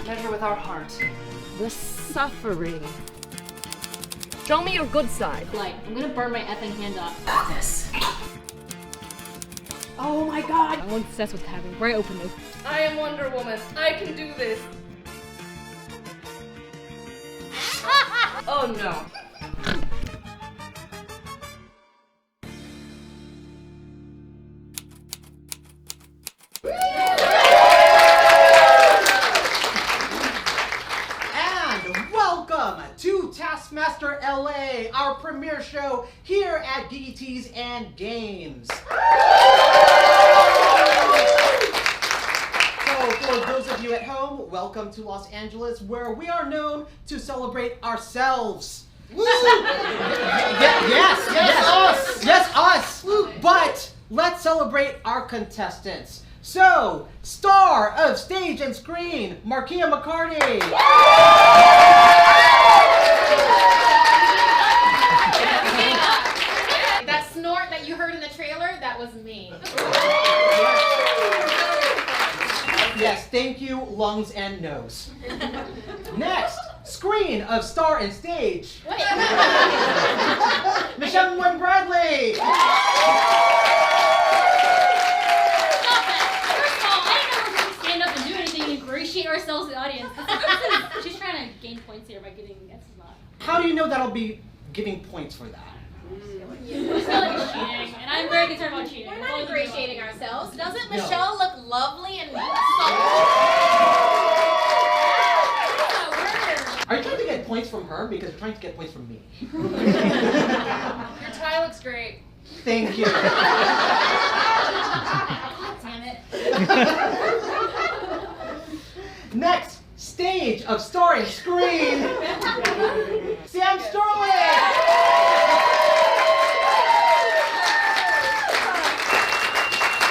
measure with our heart. The suffering. Show me your good side. Like, I'm gonna burn my effing hand off. This. Oh my god! I'm obsessed with having bright openness. I am Wonder Woman. I can do this. Oh no. And welcome to Taskmaster LA, our premiere show here at Geeky Teas and Games. So for those of you at home, welcome to Los Angeles, where we are known to celebrate ourselves. Woo! Yes, us. Woo. But let's celebrate our contestants. So, star of stage and screen, Markeia McCarty. That snort that you heard in the trailer, that was me. Yes, thank you, lungs and nose. Next, screen of star and stage. Wait. Nguyen Bradley. Ourselves, the audience. She's trying to gain points here by getting guesses not. How do you know that'll be giving points for that? I feel like it's cheating, and I'm very concerned about cheating. We're not ingratiating ourselves. Doesn't No. Michelle look lovely and Are you trying to get points from her? Because you're trying to get points from me. Your tie looks great. Thank you. Damn it. Next, stage of star and screen, Sam Sterling.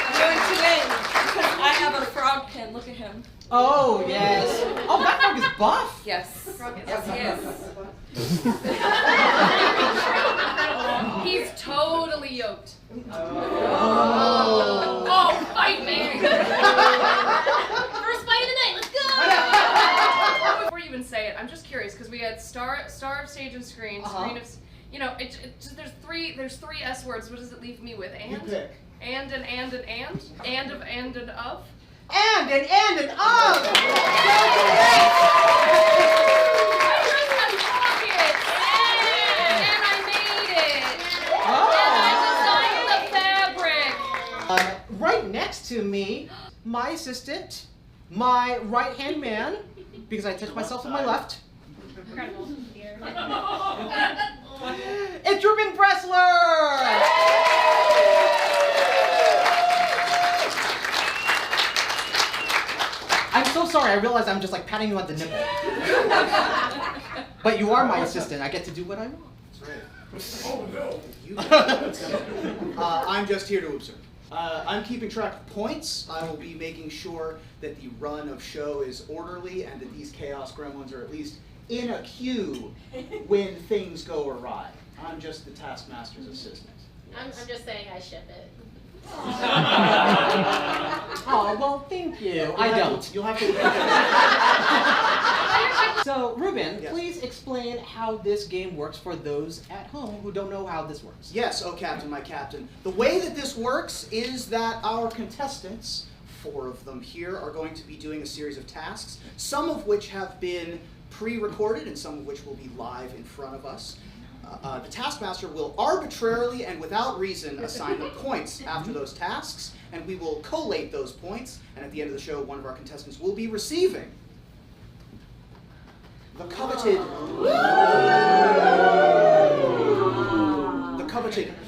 I'm going to win because I have a frog pin. Look at him. Oh, yes. Oh, that frog is buff. Yes. Yes, He's totally yoked. Oh. Oh, fight me! First fight of the night, let's go! Before you even say it, I'm just curious because we had star of stage and screen, screen of, you know, there's three S words. What does it leave me with? And? You pick. And of and of. And of. And I made it! Oh. And I designed the fabric! Right next to me, my assistant, my right-hand man, because I touched myself with my left. Incredible. Here. It's Reuben Bresler! I'm so sorry, I realize I'm just like patting you on the nipple. But you are my assistant, I get to do what I want. That's right. Oh no! I'm just here to observe. I'm keeping track of points. I will be making sure that the run of show is orderly and that these chaos gremlins are at least in a queue when things go awry. I'm just the Taskmaster's assistant. I'm just saying I ship it. Oh, well, thank you. I don't. You'll have to. So, Reuben, Yes. please explain how this game works for those at home who don't know how this works. Yes, oh Captain, my Captain. The way that this works is that our contestants, 4 of them here, are going to be doing a series of tasks, some of which have been pre-recorded and some of which will be live in front of us. The Taskmaster will arbitrarily and without reason assign them points after those tasks, and we will collate those points, and at the end of the show, one of our contestants will be receiving the coveted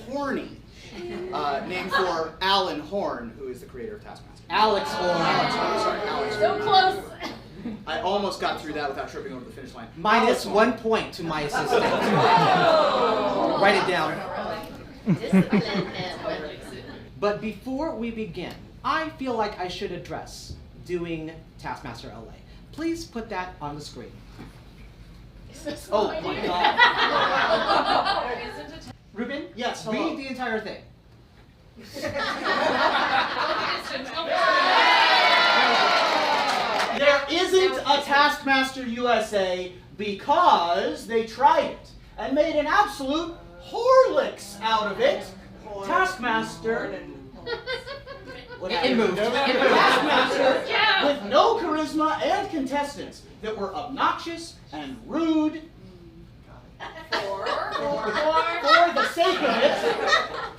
Horney, named for Alan Horne, who is the creator of Taskmaster. Alex Horne. Alex. So close. I almost got through that without tripping over the finish line. Minus 1 point to my assistant. Write it down. Discipline him. But before we begin, I feel like I should address doing Taskmaster LA. Please put that on the screen. Oh my god. Reuben? Yes, hello. Read the entire thing. There isn't a Taskmaster USA because they tried it and made an absolute Horlicks out of it. Taskmaster. It moved. Taskmaster with no charisma and contestants that were obnoxious and rude. For the sake of it,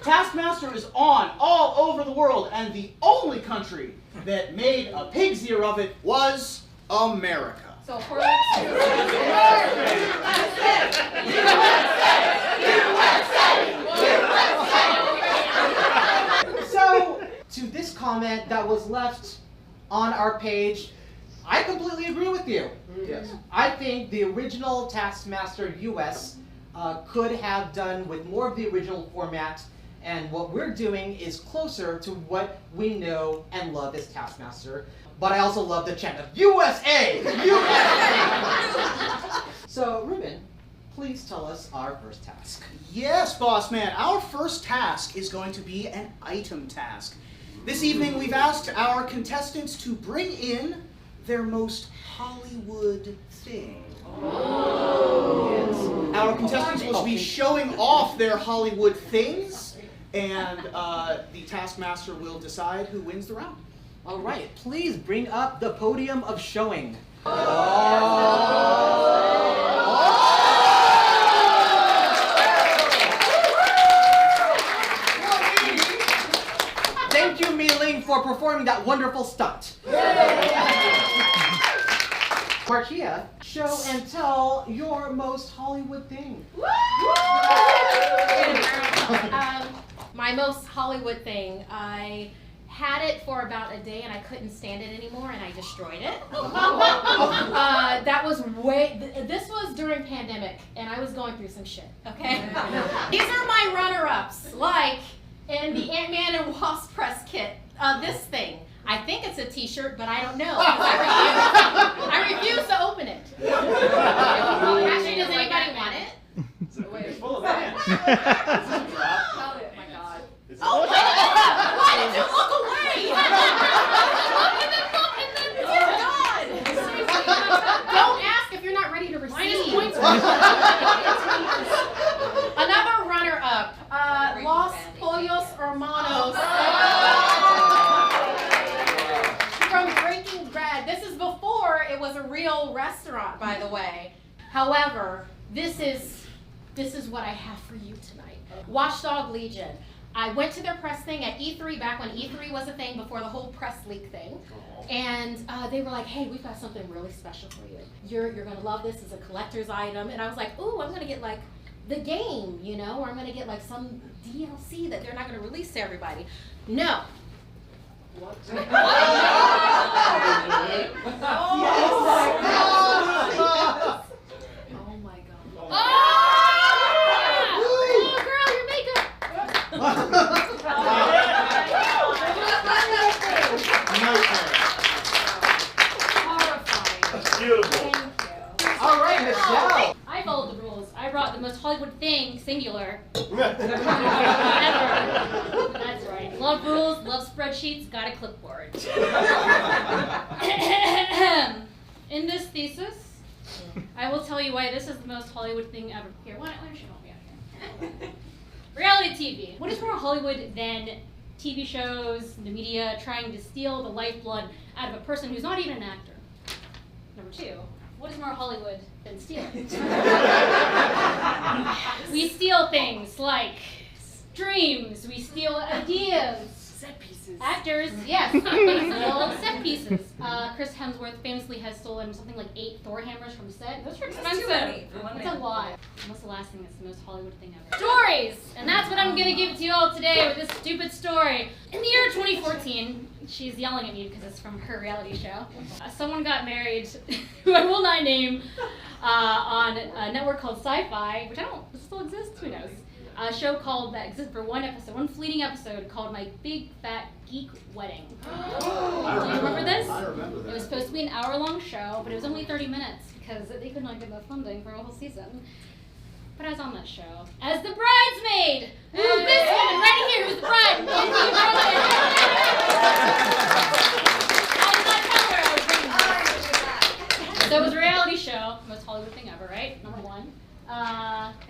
Taskmaster is on all over the world, and the only country that made a pig's ear of it was America. So Horlicks. So, to this comment that was left on our page, I completely agree with you. Yes. I think the original Taskmaster US could have done with more of the original format, and what we're doing is closer to what we know and love as Taskmaster. But I also love the chant of USA! USA! So, Reuben, please tell us our first task. Yes, boss man. Our first task is going to be an item task. This evening we've asked our contestants to bring in their most Hollywood thing. Yes. Our contestants will be showing off their Hollywood things, and the Taskmaster will decide who wins the round. All right, please bring up the podium of showing. Thank you, Mi-Ling, for performing that wonderful stunt. Markeia, show and tell your most Hollywood thing. My most Hollywood thing, I had it for about a day and I couldn't stand it anymore and I destroyed it. That was this was during pandemic and I was going through some shit, okay? These are my runner-ups, like in the Ant-Man and Wasp press kit, this thing. I think it's a t-shirt, but I don't know. I refuse to open it. Actually, does anybody want it? It's full of ants. Oh my god. Oh, why did you look away? Dear God. Don't ask if you're not ready to receive. Another runner-up, Los Pollos Hermanos. From Breaking Bad. This is before it was a real restaurant, by the way. However, this is what I have for you tonight. Watchdog Legion. I went to their press thing at E3 back when E3 was a thing before the whole press leak thing. And they were like, hey, we've got something really special for you. You're gonna love this as a collector's item. And I was like, ooh, I'm gonna get like the game, you know, or I'm gonna get like some DLC that they're not gonna release to everybody. No. What? Oh my god. Oh, girl, your makeup. Horrifying. Beautiful. Thank you. All right, Michelle. I followed the rules. I brought the most Hollywood thing, singular, ever. That's right. Love rules, love spreadsheets, got a clipboard. In this thesis, I will tell you why this is the most Hollywood thing ever. Here, why don't you help me out here? Reality TV. What is more Hollywood than TV shows, the media trying to steal the lifeblood out of a person who's not even an actor? Number two, what is more Hollywood than stealing? We steal things like dreams, we steal ideas. Set pieces. Actors, yes, we steal set pieces. Chris Hemsworth famously has stolen something like 8 Thor hammers from set. Those are expensive. That's a lot. What's the last thing that's the most Hollywood thing ever? Stories! And that's what I'm gonna give to you all today with this stupid story. In the year 2014, she's yelling at me because it's from her reality show. Someone got married, who I will not name, on a network called Sci-Fi, which I don't, does it still exist? Who knows? A show called, that exists for one episode, one fleeting episode called My Big Fat Geek Wedding. Do you remember this? I remember that. It was supposed to be an hour-long show, but it was only 30 minutes because they could not get the funding for a whole season. But I was on that show as the bridesmaid. Who's this woman right here? Who's the bride? I did not tell her I was bringing her.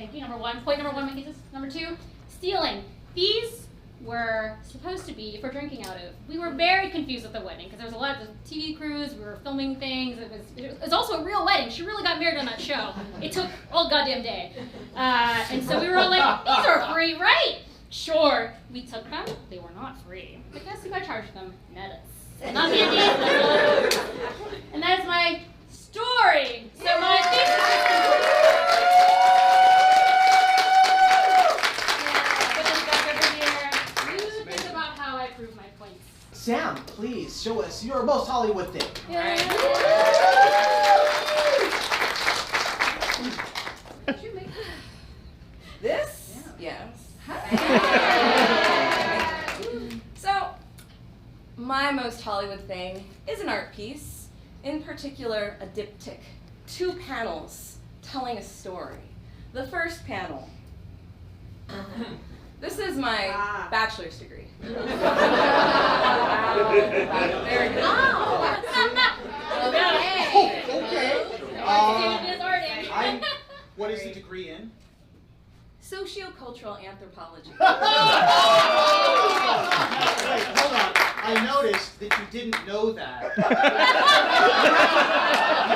Thank you. Number one. Point number one, my thesis. Number two, stealing. These were supposed to be for drinking out of. We were very confused at the wedding because there was a lot of TV crews. We were filming things. It was also a real wedding. She really got married on that show. It took all goddamn day. And so we were all like, these are free, right? Sure. We took them. They were not free. But guess who I charged them? Metas. Not me. And that's my story. So my thesis. Sam, please show us your most Hollywood thing. Yeah. Did you make This? Yeah. Yes. So, my most Hollywood thing is an art piece, in particular a diptych. 2 panels telling a story. The first panel. This is my bachelor's degree. Very good. Okay. What is the degree in? Sociocultural anthropology. Wait, hold on. I noticed that you didn't know that. You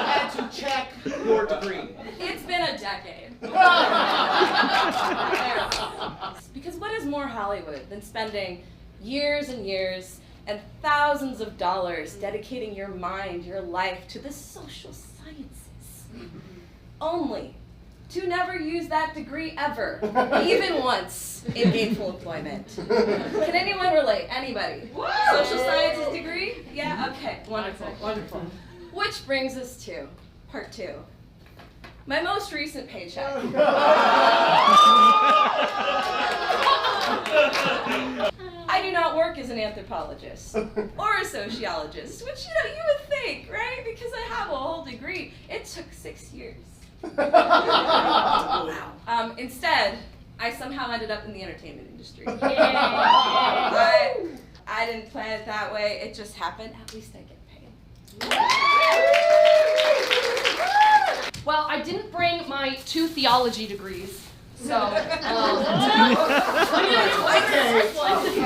had to check your degree. It's been a decade. Because what is more Hollywood than spending years and years and thousands of dollars dedicating your mind, your life to the social sciences? Only to never use that degree ever, even once in gainful employment. Can anyone relate? Anybody? Social sciences degree? Yeah? Okay, wonderful, wonderful. Which brings us to part 2. My most recent paycheck. I do not work as an anthropologist or a sociologist, which you would think, right? Because I have a whole degree. It took 6 years. Instead, I somehow ended up in the entertainment industry. I didn't plan it that way. It just happened. At least I get paid. Well, I didn't bring my 2 theology degrees, so. Okay. All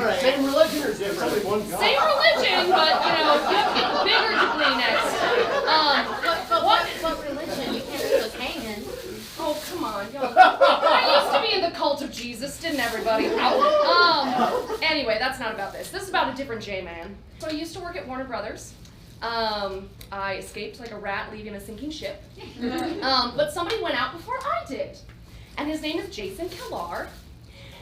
right. Same religion or different? Same religion, but you have to get the bigger degree next. What religion? You can't be with hanging. Oh, come on, y'all. I used to be in the cult of Jesus, didn't everybody? Anyway, that's not about this. This is about a different J-man. So I used to work at Warner Brothers. I escaped like a rat leaving a sinking ship. But somebody went out before I did. And his name is Jason Killar.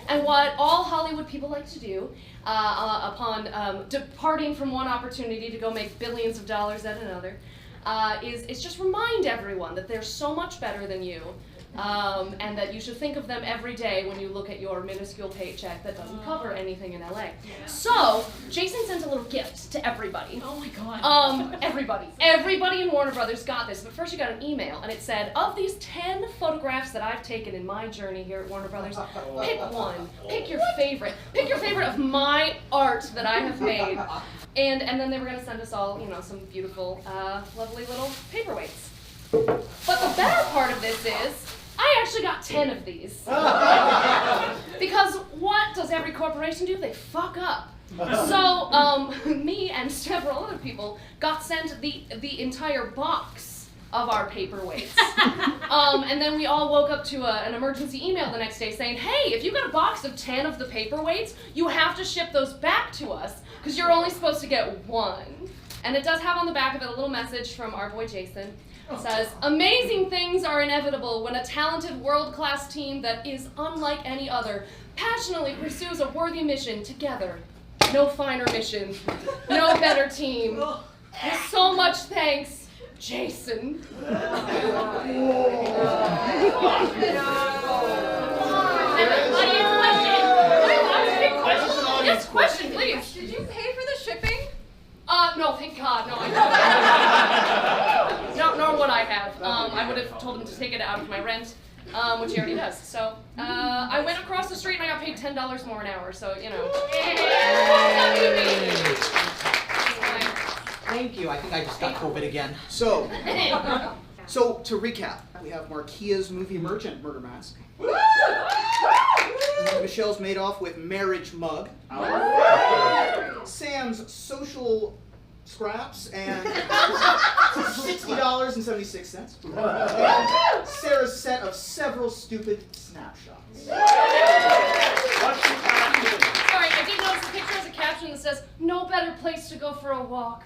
And what all Hollywood people like to do upon departing from one opportunity to go make billions of dollars at another is just remind everyone that they're so much better than you, and that you should think of them every day when you look at your minuscule paycheck that doesn't cover anything in LA. Yeah. So, Jason sent a little gift to everybody. Oh my god. Everybody in Warner Brothers got this, but first you got an email, and it said, of these 10 photographs that I've taken in my journey here at Warner Brothers, pick one. Pick your favorite. Pick your favorite of my art that I have made. And then they were going to send us all, some beautiful, lovely little paperweights. But the better part of this is, I actually got 10 of these. Because what does every corporation do? They fuck up. So, me and several other people got sent the entire box of our paperweights. And then we all woke up to an emergency email the next day saying, hey, if you got a box of 10 of the paperweights, you have to ship those back to us, because you're only supposed to get one. And it does have on the back of it a little message from our boy Jason. It says, amazing things are inevitable when a talented world-class team that is unlike any other passionately pursues a worthy mission together. No finer mission, no better team. With so much thanks, Jason. Yes, question, please. Did you pay for the shipping? No, thank God, no, I don't. No, nor would I have. I would have told him to take it out of my rent, which he already does. So, I went across the street and I got paid $10 more an hour, so, Thank you. I think I just got COVID again. So, So, to recap, we have Markeia's movie merchant murder mask. Michelle's made off with marriage mug. Sam's social scraps and $60.76. And Sarah's set of several stupid snapshots. Sorry, I did notice the picture has a caption that says, "No better place to go for a walk."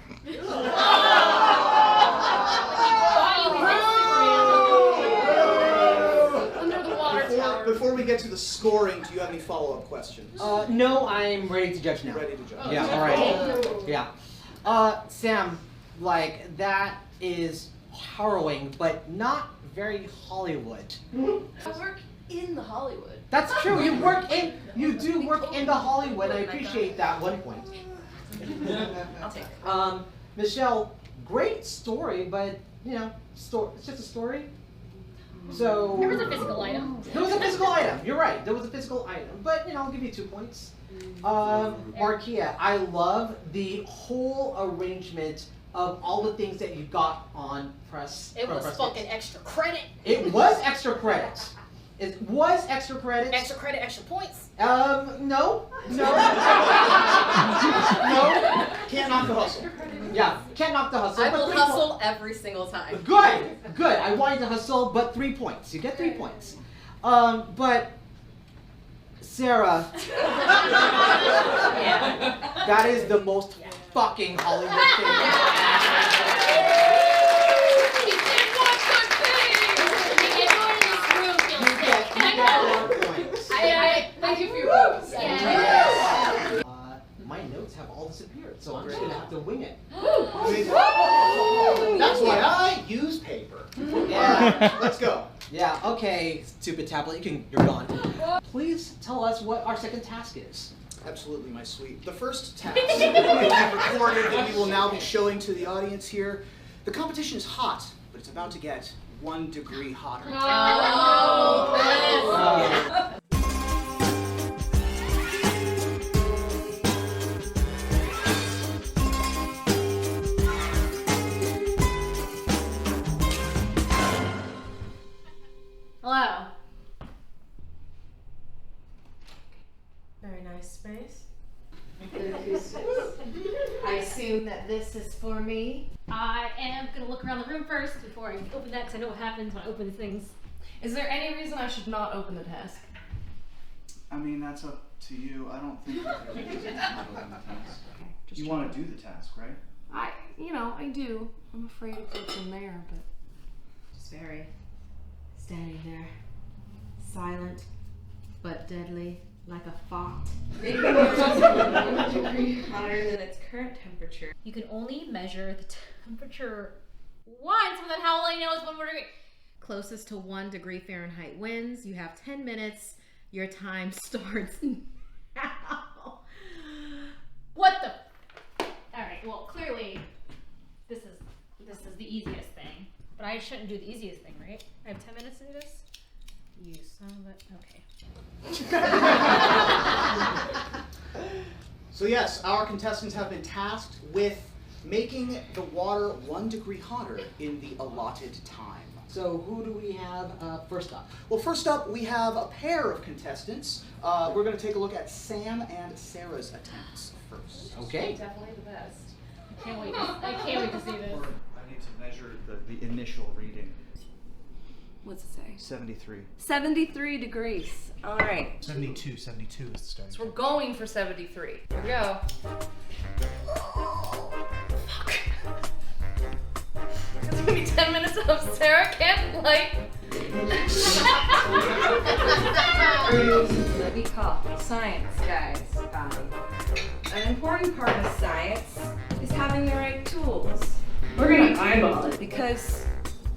Under the water tower. Before we get to the scoring, do you have any follow-up questions? No, I'm ready to judge now. Ready to judge. Yeah, all right. Yeah. Sam, like, that is harrowing, but not very Hollywood. I work in the Hollywood. That's true. You do work in the Hollywood. I appreciate that 1 point. I'll take it. Michelle, great story, but it's just a story. So There was a physical item. There was a physical item. You're right. There was a physical item, but I'll give you 2 points. Markeia, I love the whole arrangement of all the things that you got on press. It was press fucking kits. extra credit. It was extra credit. It was extra credit. Extra credit, extra points. No. No. Can't knock the hustle. Yeah, can't knock the hustle. I but will 3 points. hustle every single time. Good. I wanted to hustle, but 3 points. You get 3 points. But Sarah, that is the most fucking Hollywood thing. You get 1 point. Thank you for your votes. My notes have all disappeared, so I'm just gonna have to wing it. That's why I use paper. Yeah. Let's go. Yeah. Okay. Stupid tablet. You're gone. Please tell us what our second task is. Absolutely, my sweet. The first task that we have recorded that we will now be showing to the audience here. The competition is hot, but it's about to get 1 degree hotter. Hello. Very nice space. I assume that this is for me. I am gonna look around the room first before I open that, because I know what happens when I open things. Is there any reason I should not open the task? I mean, that's up to you. I don't think that there's a reason not to open the task. You want to do the task, right? I do. I'm afraid of what's in there, but Just very standing there, silent but deadly, like a fart. Making your room 1 degree hotter than its current temperature. You can only measure the temperature once, but then how will I know it's 1 more degree? Closest to 1 degree Fahrenheit wins. You have 10 minutes. Your time starts now. What the? All right. Well, clearly, this is the easiest thing. But I shouldn't do the easiest thing, right? I have 10 minutes to do this. You son of a. Okay. So yes, our contestants have been tasked with making the water 1 degree hotter in the allotted time. So who do we have first up? Well, first up, we have a pair of contestants. We're going to take a look at Sam and Sarah's attempts first. Okay. definitely the best. I can't wait to see this. I need to measure the initial reading. What's it say? 73. 73 degrees. All right. 72 is the starting. So we're going for 73. Here we go. Fuck. It's gonna be 10 minutes of Sarah can't light. Let me call science, guys. An important part of science is having the right tools. We're gonna eyeball it because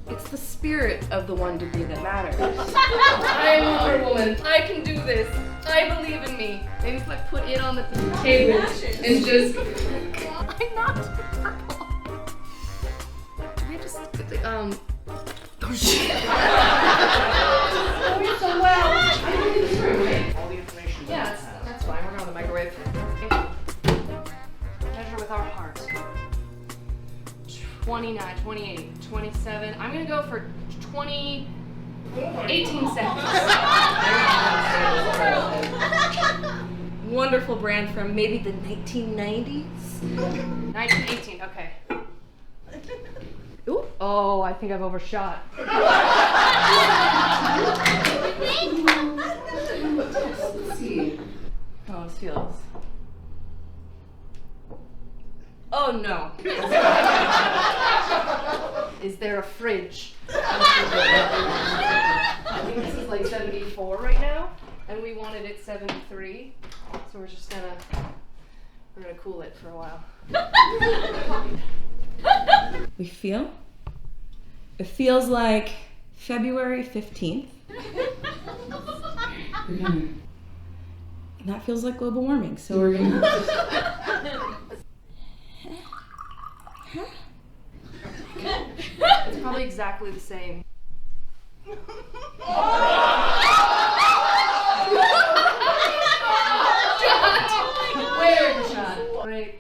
it's the spirit of the 1 degree that matters. I'm Wonder Woman. I can do this. I believe in me. Maybe if I put it on the table and just. I'm not purple. Do we just. Oh shit. Oh, so well. All the information. Yeah, that's fine. We're not on the microwave. Measure with our heart. 29, 28, 27. I'm gonna go for 18 seconds. Wonderful brand from maybe the 1990s. 1918, okay. Ooh. Oh, I think I've overshot. Let's see how this feels. Oh no. Is there a fridge? I think this is like 74 right now, and we wanted it 73, so we're gonna cool it for a while. We feel? It feels like February 15th. And that feels like global warming, so we're gonna... It's probably exactly the same. Way overshot. Great.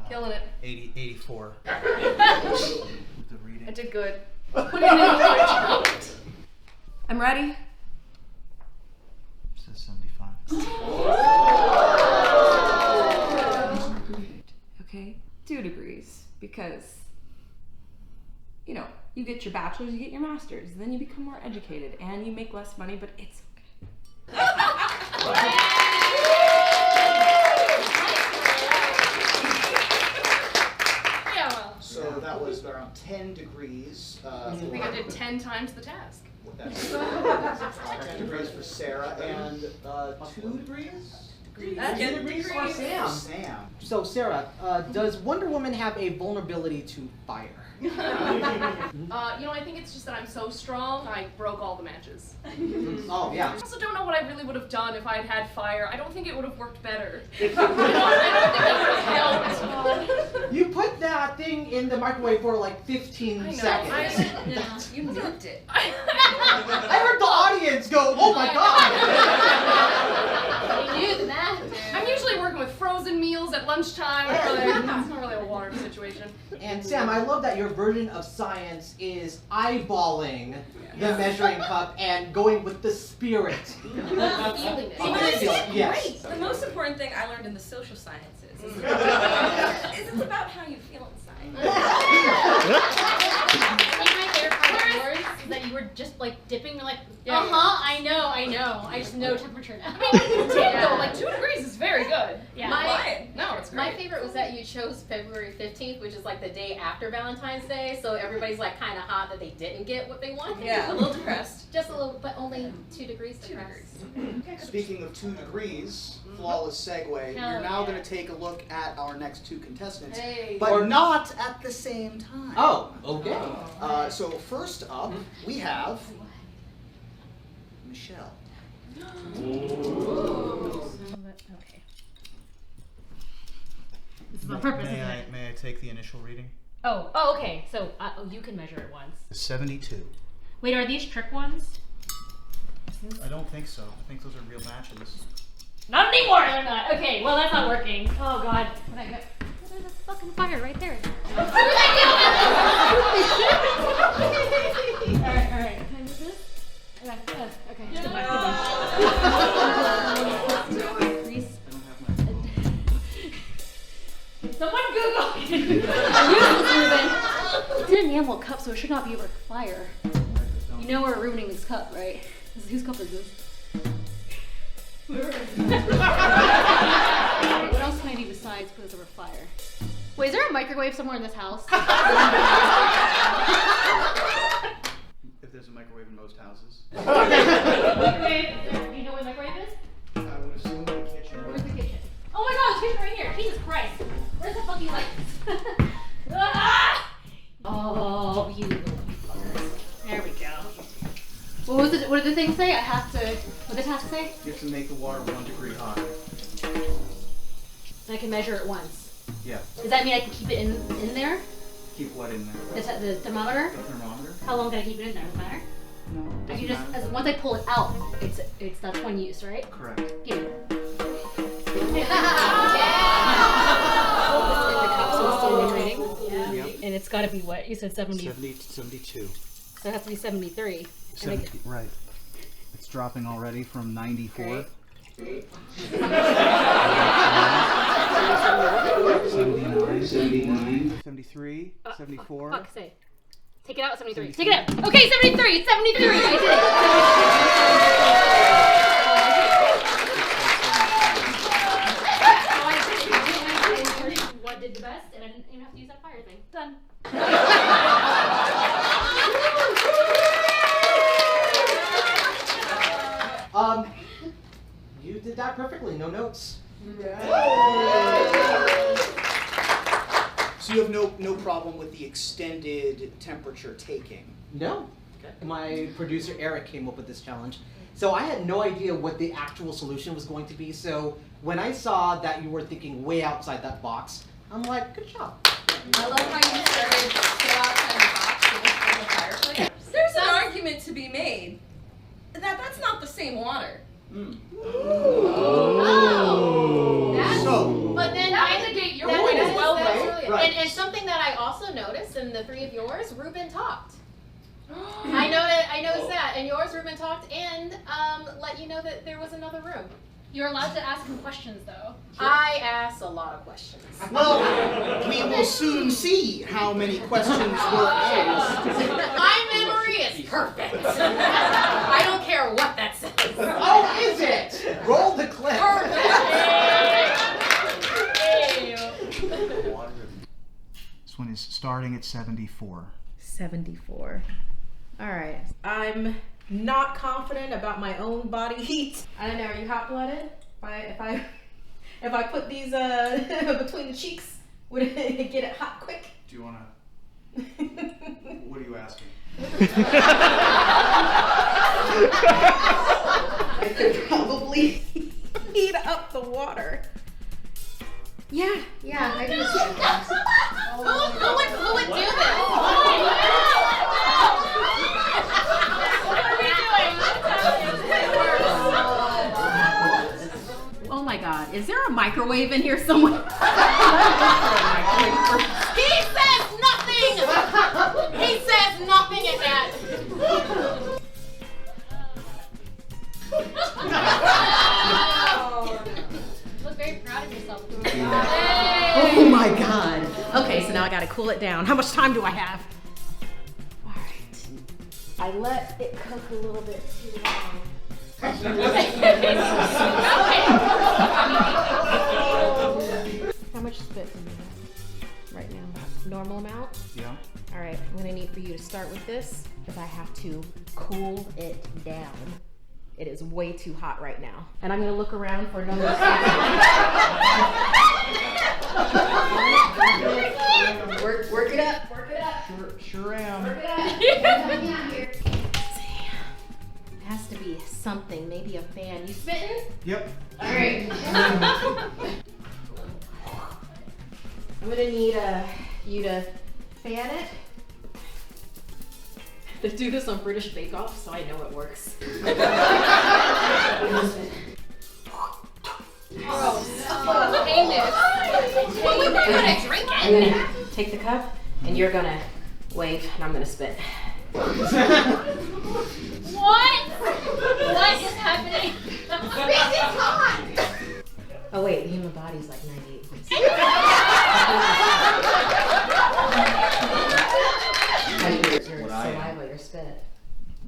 Killing it. 84. With the reading. I did good. Put it in the I'm ready. It says 75. Okay, 2 degrees, because, you know, you get your bachelor's, you get your master's, then you become more educated, and you make less money, but it's okay. So that was around 10 degrees. I think I did 10 times the task. That's 10 degrees for Sarah, and 2 degrees? That's 10 degrees for Sam. Sam. So Sarah, does Wonder Woman have a vulnerability to fire? You know, I think it's just that I'm so strong, I broke all the matches. Oh, yeah. I also don't know what I really would have done if I had had fire. I don't think it would have worked better. I don't think it would have helped. You put that thing in the microwave for like 15 I know. seconds. You nuked it. I heard the audience go, oh my god! They knew the math. I'm usually working with frozen meals at lunchtime. It's not really a water situation. And Sam, I love that your version of science is eyeballing the measuring cup and going with the spirit. Feeling it. Yes. The most important thing I learned in the social sciences is it's about how you feel inside. I think my favorite part of yours is that you were just like dipping, you're like, I know. I just know temperature now. It did though, like 2 degrees is very good. Yeah. No, it's great. My favorite was that you chose February 15th, which is like the day after Valentine's Day, so everybody's like kind of hot that they didn't get what they wanted. Yeah, a little depressed. Just a little, but only 2 degrees depressed. Speaking of 2 degrees, flawless segue, we're now going to take a look at our next 2 contestants, but not at the same time. Oh, okay. So first up, we have Michelle. Okay. This is on purpose, isn't it? May I take the initial reading? Oh, okay. So, you can measure it once. 72. Wait, are these trick ones? I don't think so. I think those are real matches. Not anymore! They're not. Okay, well, that's not working. Oh, God. There's a fucking fire right there. Alright. Can I move this? Okay. Someone Google it! It's in an enamel cup, so it should not be over fire. You know we're ruining this cup, right? Whose cup is this? What else can I do besides put this over fire? Wait, is there a microwave somewhere in this house? If there's a microwave in most houses. Microwave? Do you know where the microwave is? I would assume the kitchen. Where's the kitchen? Oh my god, the kitchen right here! Jesus Christ! Where's the fucking lights? Oh, you little fuckers. There we go. What did the thing say? I have to. What did the task say? You have to make the water 1 degree hotter. And I can measure it once. Yeah. Does that mean I can keep it in there? Keep what in there? The thermometer? The thermometer? How long can I keep it in there? Does it matter? No. I can doesn't matter. once I pull it out, that's one use, right? Correct. Give me. In the cup, so it's still reading. Yep. And it's got to be what? You said 70. 70 to 72. So it has to be 73. 70, right. It's dropping already from 94. Great. 79, 73, 74. Fuck, say. Take it out, 73. Take it out. Okay, 73. 73. I did it. What did the best, and I didn't even have to use that fire thing. Done. You did that perfectly. No notes. So you have no problem with the extended temperature taking? No. My producer Eric came up with this challenge. So I had no idea what the actual solution was going to be. So when I saw that you were thinking way outside that box, I'm like, good job. I love how you started so outside the box to look at the fireplace. There's an argument to be made that that's not the same water. But then I negate your point as well, though. Right. And something that I also noticed in the three of yours, Reuben talked. I noticed that, and yours, Reuben talked, and let you know that there was another room. You're allowed to ask him questions, though. I asked a lot of questions. Well, we will soon see how many questions were asked. My memory is perfect. I don't care what that says. Oh, is it? Roll the clip. This one is starting at 74. 74. All right. I'm not confident about my own body heat. I don't know. Are you hot-blooded? If I put these between the cheeks, would it get it hot quick? Do you want to... What are you asking? I could probably heat up the water. Yeah, I do. Who would do this? Oh my God, is there a microwave in here somewhere? He says nothing! He says nothing at that! Look very proud of yourself. Oh my God. Okay, so now I gotta cool it down. How much time do I have? All right. I let it cook a little bit too long. How much spit do you have right now? Normal amount? Yeah. All right, I'm gonna need for you to start with this because I have to cool it down. It is way too hot right now. And I'm gonna look around for another Work it up. Sure am. It has to be something, maybe a fan. You spitting? Yep. All right. I'm gonna need you to fan it. They do this on British Bake Off, so I know it works. We're gonna drink it. I'm gonna take the cup, and you're gonna wave, and I'm gonna spit. What? What is happening? Oh wait, the human body's like 98.6. Your saliva, your spit.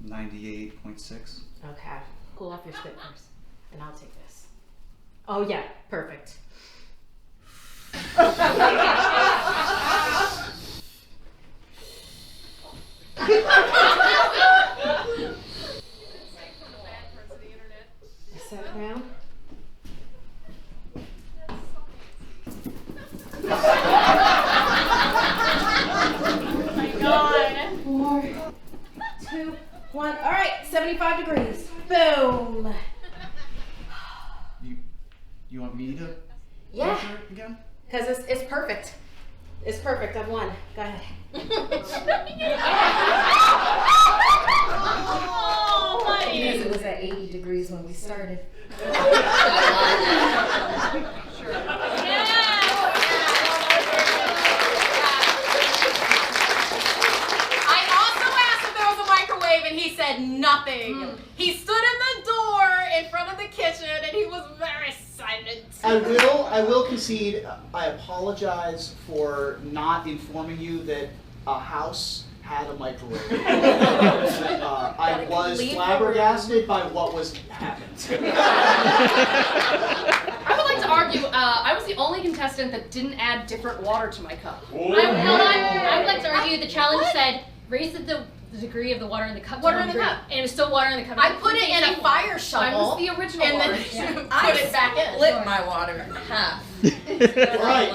98.6. Okay. Cool off your spit first, and I'll take this. Oh yeah, perfect. Set down. Oh my God. 4, 2, 1. All right, 75 degrees. Boom. You want me to Yeah, measure it again? because it's perfect. It's perfect. I've won. Go ahead. Oh, buddy. Because it was at 80 degrees when we started. I will concede. I apologize for not informing you that a house had a microwave. I was flabbergasted by what was happened. I would like to argue, I was the only contestant that didn't add different water to my cup. I would like to argue the challenge said raise the degree of the water in the cup. Water in the cup. And it was still water in the cup. I put it in a fire I shovel was the original and water. then put it back in. Split my water in half.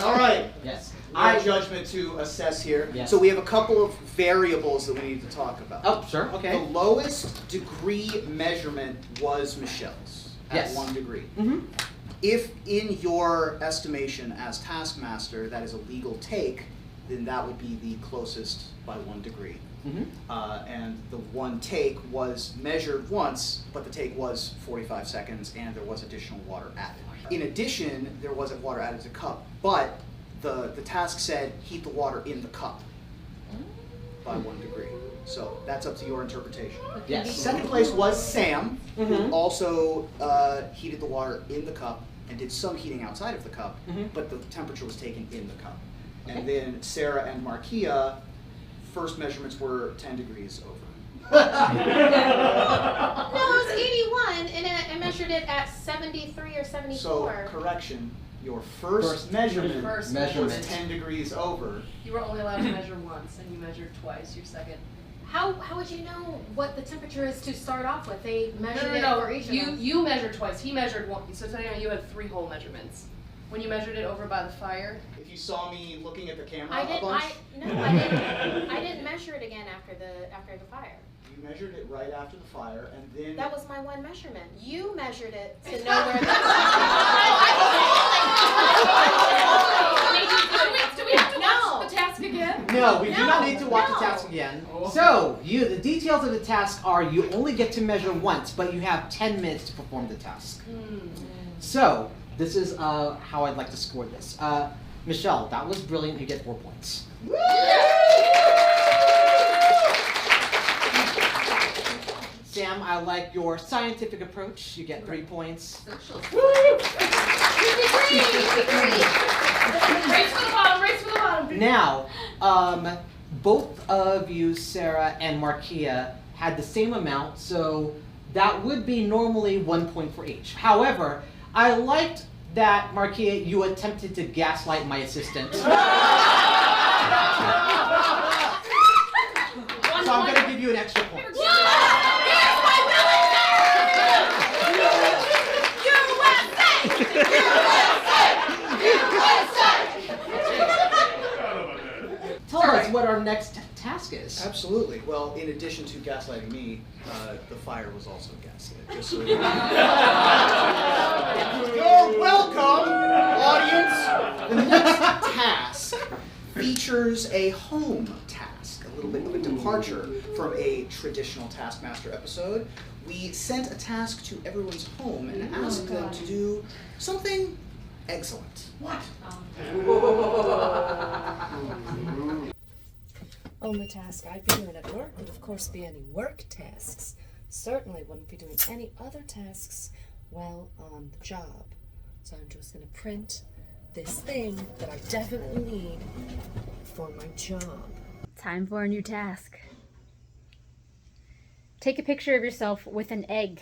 All right. Yes. Our judgment to assess here. Yes. So we have a couple of variables that we need to talk about. Oh, sure. The Okay. lowest degree measurement was Michelle's at Yes. 1 degree. Mm-hmm. If in your estimation as Taskmaster that is a legal take, then that would be the closest by 1 degree. Mm-hmm. And the one take was measured once, but the take was 45 seconds and there was additional water added. In addition, there wasn't water added to the cup, but the task said heat the water in the cup by 1 degree. So that's up to your interpretation. Yes. Second place was Sam, who Mhm. also heated the water in the cup and did some heating outside of the cup, Mhm. but the temperature was taken in the cup. And then Sarah and Markeia, first measurements were 10 degrees over. No, it was 81, and I measured it at 73 or 74. So, correction, your first measurement First was 10 degrees over. You were only allowed to measure once, and you measured twice. Your second. How would you know what the temperature is to start off with? They measured it for each of them. You measured twice. He measured one. So today you had 3 whole measurements. When you measured it over by the fire. If you saw me looking at the camera I a didn't. bunch, I didn't measure it again after the fire. you measured it right after the fire, and then That was my one measurement. You measured it to know where the. Do we have to No. watch the task again? No, we do not No, need to watch no. the task again. So, the details of the task are you only get to measure once, but you have 10 minutes to perform the task. So, this is how I'd like to score this. Michelle, that was brilliant. You get 4 points. Sam, I like your scientific approach. You get 3 points. Race for the bottom. Race for the bottom. Now, both of you, Sarah and Markeia, had the same amount, so that would be normally 1 point for each. However, I liked that, Markeia, you attempted to gaslight my assistant. So I'm going to give you an extra point. Tell us what our next task is. absolutely. Well, in addition to gaslighting me, the fire was also gaslit. Just so you know. You're welcome, audience. The next task features a home task, a little bit of a departure from a traditional Taskmaster episode. We sent a task to everyone's home and asked them to do something excellent. What? Only task I'd be doing at work would of course be any work tasks. Certainly wouldn't be doing any other tasks while on the job. So I'm just gonna print this thing that I definitely need for my job. Time for a new task. Take a picture of yourself with an egg.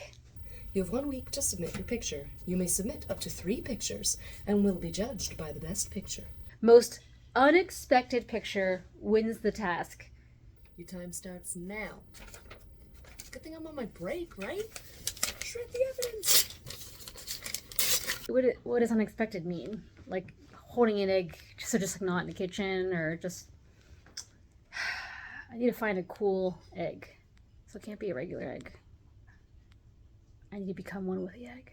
You have 1 week to submit your picture. You may submit up to 3 pictures and will be judged by the best picture. Most unexpected picture wins the task. Your time starts now. Good thing I'm on my break, right? Shred the evidence. What does unexpected mean? Like holding an egg, just like not in the kitchen, or just I need to find a cool egg. So it can't be a regular egg. I need to become one with the egg.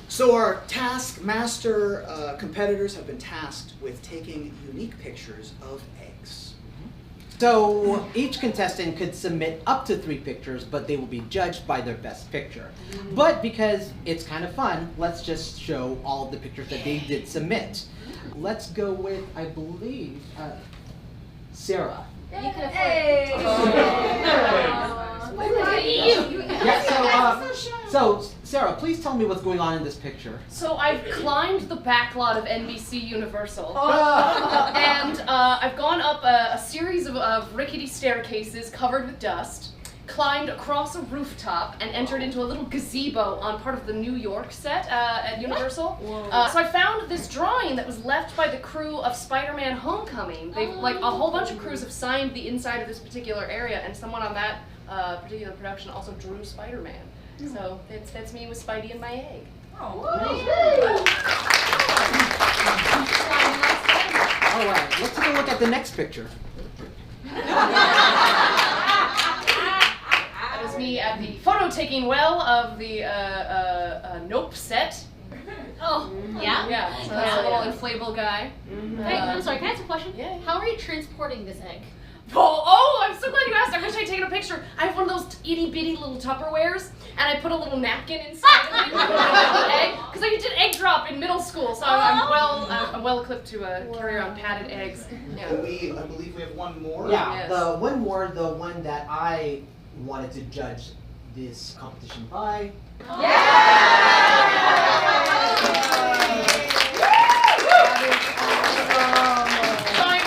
So our Taskmaster competitors have been tasked with taking unique pictures of eggs. So each contestant could submit up to 3 pictures, but they will be judged by their best picture. But because it's kind of fun, let's just show all of the pictures that they did submit. Let's go with, I believe, Sarah. You can afford Yeah, so Sarah, please tell me what's going on in this picture. So I've climbed the backlot of NBC Universal, and I've gone up a series of rickety staircases covered with dust, climbed across a rooftop, and entered into a little gazebo on part of the New York set at Universal. So I found this drawing that was left by the crew of Spider-Man Homecoming. They've, like, a whole bunch of crews have signed the inside of this particular area, and someone on that particular production also drew Spider-Man. So that's me with Spidey and my egg. All right, let's take a look at the next picture. That is me at the photo-taking well of the Nope set. Oh, yeah? Yeah, so that's a little inflatable guy. Hey, I'm sorry, can I ask a question? Yeah. How are you transporting this egg? Oh, I'm so glad you asked. I wish I'd taken a picture. I have one of those itty-bitty little Tupperwares, and I put a little napkin inside of it and put an egg, because I did egg drop in middle school, so I'm well equipped to carry around padded eggs. Yeah. I believe we have one more. Yeah, Yes. the one that I wanted to judge this competition by.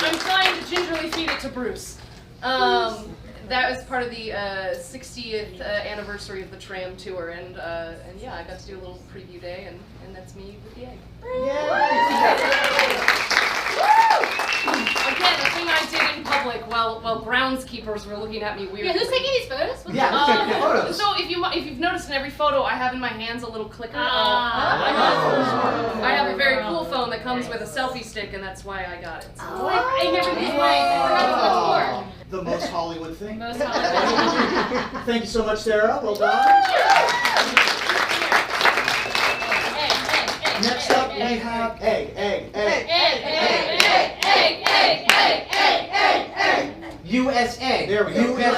I'm trying to gingerly feed it to Bruce. That was part of the 60th anniversary of the Tram tour, and yeah, I got to do a little preview day, and that's me with the egg. Again, a thing I did in public while groundskeepers were looking at me weirdly. Yeah, who's taking these photos? Yeah, who's taking the photos? So if you've noticed in every photo, I have in my hands a little clicker. I have a very cool phone that comes with a selfie stick, and that's why I got it. So. I never used mine. I forgot about The most Hollywood thing. Most Hollywood. Thank you so much, Sarah. Well done. Next up, we have egg. USA. There we go. USA.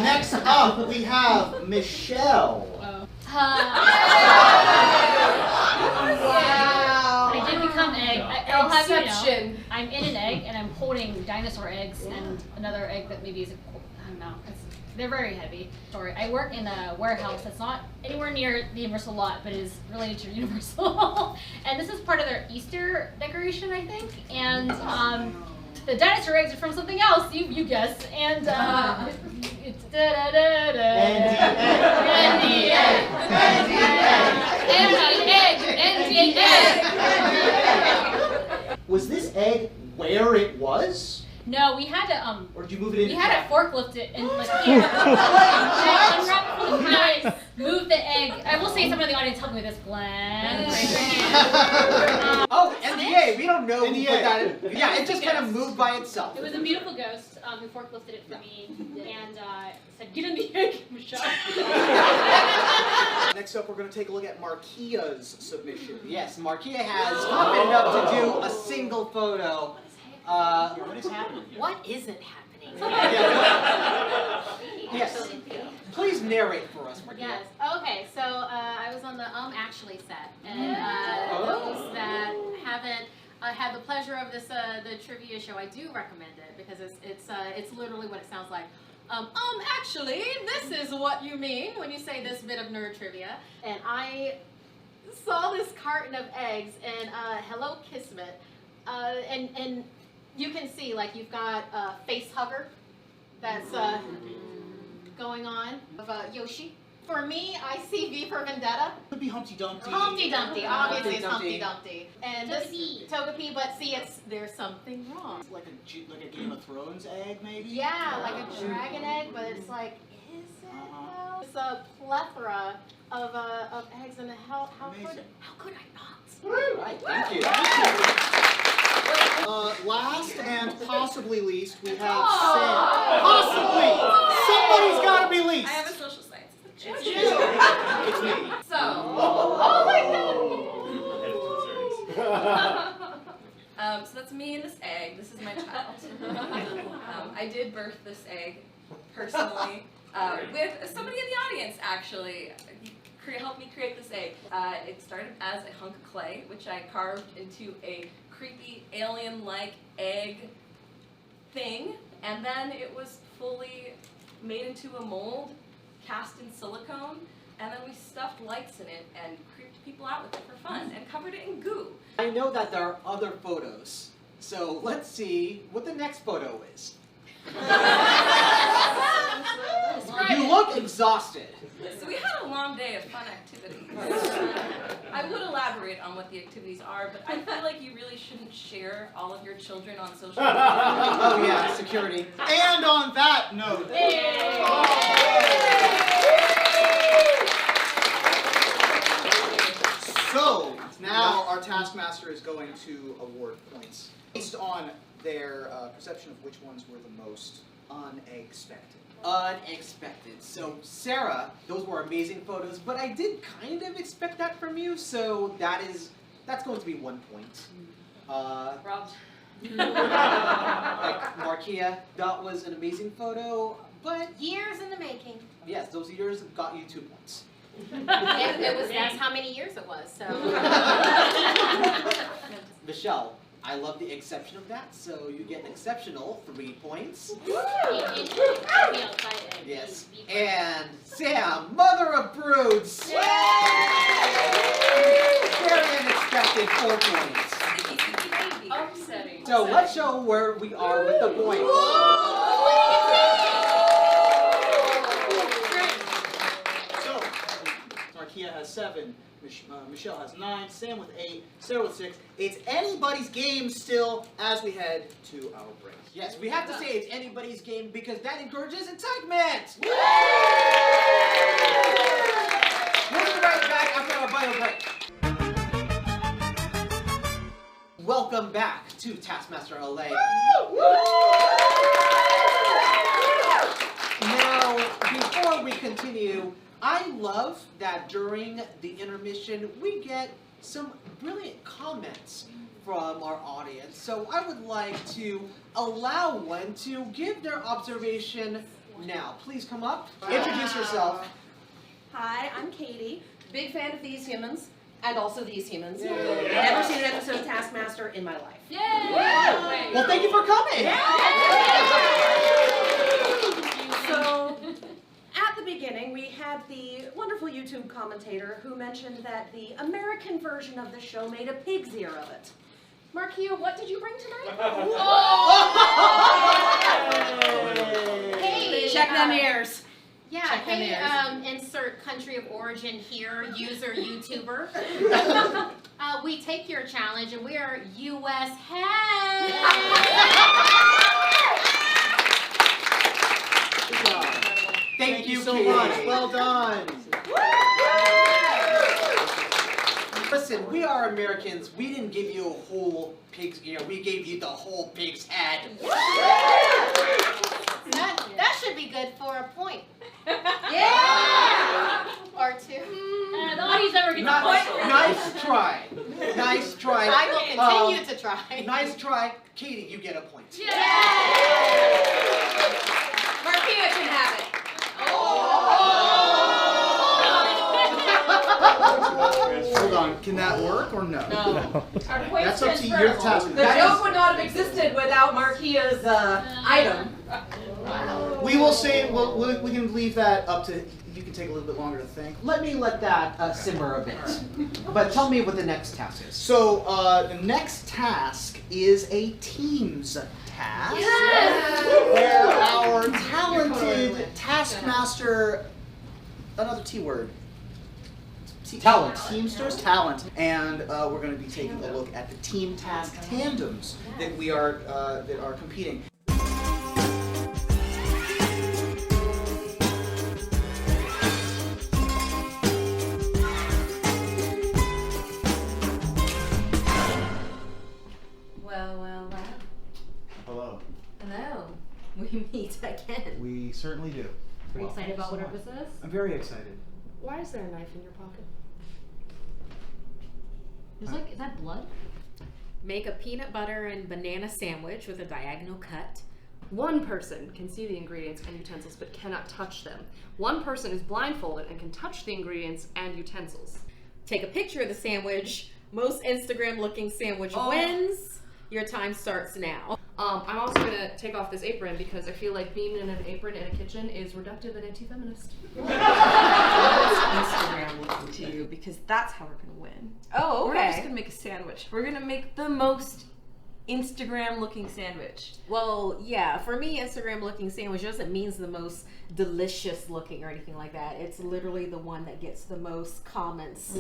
Next up, we have Michelle. I did become egg. I'll have you know, Exception. I'm in an egg and I'm holding dinosaur eggs and another egg that maybe is I don't know. They're very heavy. Sorry, I work in a warehouse that's not anywhere near the Universal lot, but is related to Universal. And this is part of their Easter decoration, I think. And the dinosaur eggs are from something else. You guess. And it's NDA. Was this egg where it was? No, we had to Or did you move it in? we had to forklift it and like here. Unwrap it from the pie, move the egg. I will say someone in the audience helped me with this. Glenn, raise your hand. Oh, NDA. We don't know who NDA. put that in. Yeah, it just kind of moved by itself. It was a beautiful ghost who forklifted it for me and said, "Get in the egg, Michelle." Next up, we're going to take a look at Markeia's submission. Yes, Markeia has opened up to do a single photo. What is happening here? What isn't happening? Yes. Please narrate for us, Markeia. Yes. Okay. So I was on the Actually set, and those that haven't had the pleasure of this the trivia show, I do recommend it because it's literally what it sounds like. Actually, this is what you mean when you say this bit of nerd trivia. And I saw this carton of eggs, and hello Kismet, and you can see like you've got a face hugger that's going on of Yoshi. For me, I see V for Vendetta. Could be Humpty Dumpty. Humpty Dumpty, obviously it's Humpty Humpty Dumpty. And this Togepi, but see, there's something wrong. Like a Game of Thrones egg, maybe? Yeah, like a dragon egg, but it's like, is it though? It's a plethora of eggs, and how could I not? Right, thank you. Last and possibly least, we have Sam. Possibly! Somebody's gotta be least! I have a social science. It's you! It's me. So. Oh my So that's me and this egg. This is my child. I did birth this egg personally with somebody in the audience, actually. Helped me create this egg. It started as a hunk of clay, which I carved into a creepy alien-like egg thing, and then it was fully made into a mold, cast in silicone, and then we stuffed lights in it and creeped people out with it for fun and covered it in goo. I know that there are other photos, so let's see what the next photo is. You look exhausted. So we had a long day of fun activities. I would elaborate on what the activities are, but I feel like you really shouldn't share all of your children on social media. Oh yeah, security. And on that note, so now our Taskmaster is going to award points based on their perception of which ones were the most unexpected. Unexpected. So Sarah, those were amazing photos, but I did kind of expect that from you, so that's going to be 1 point. Robbed. Like Markeia, that was an amazing photo, but Years in the making. yes, those years got you 2 points. That's how many years it was, so. Michelle, I love the exception of that, so you get an exceptional 3 points. Yes. And Sam, mother of broods. Very unexpected 4 points. Upsetting. So let's show where we are with the points. So, Markeia has 7, Michelle has 9, Sam with 8, Sarah with 6. It's anybody's game still as we head to our break. Yes, we have to say it's anybody's game because that encourages excitement. We'll be right back after our bio break. Welcome back to Taskmaster LA. Now, before we continue, I love that during the intermission we get some brilliant comments from our audience. So I would like to allow one to give their observation now. Please come up, introduce yourself. Hi, I'm Katie. Big fan of These Humans, and also These Humans. Yay. Never seen an episode of Taskmaster in my life. Yay! Well, thank you for coming. So, at the beginning, we had the wonderful YouTube commentator who mentioned that the American version of the show made a pig's ear of it. Markeia, what did you bring tonight? Hey, Check them ears. Yeah, Check them hey, ears. insert country of origin here, user YouTuber. We take your challenge and we are US head. Good job. Thank you so Katie. much. Well done. Listen, we are Americans. We didn't give you a whole pig's ear. We gave you the whole pig's head. That should be good for a point. Yeah! Or 2. Nobody's ever gonna Nice try. Nice try. I will continue to try. Nice try. Katie, you get a point. Markeia can have it. Hold on, can that work or no? No. That's up to your task. The joke would not have existed without Markeia's item. We will say, we can leave that up to, you can take a little bit longer to think. Let me let that simmer a bit. But tell me what the next task is. So, the next task is a teams task. Where our talented Taskmaster, another T word. Talent. Teamsters, talent. And we're going to be taking a look at the team task tandems that are competing. Well. Hello. Hello. We meet again. We certainly do. Are you excited about whatever this is? I'm very excited. Why is there a knife in your pocket? Is that blood? Make a peanut butter and banana sandwich with a diagonal cut. One person can see the ingredients and utensils but cannot touch them. One person is blindfolded and can touch the ingredients and utensils. Take a picture of the sandwich. Most Instagram-looking sandwich wins. Your time starts now. I'm also gonna take off this apron because I feel like being in an apron in a kitchen is reductive and anti-feminist. Instagram looking to you because that's how we're gonna win. Oh, We're not just okay. gonna make a sandwich. We're gonna make the most Instagram looking sandwich. Well, yeah, for me, Instagram looking sandwich doesn't mean the most delicious looking or anything like that. It's literally the one that gets the most comments.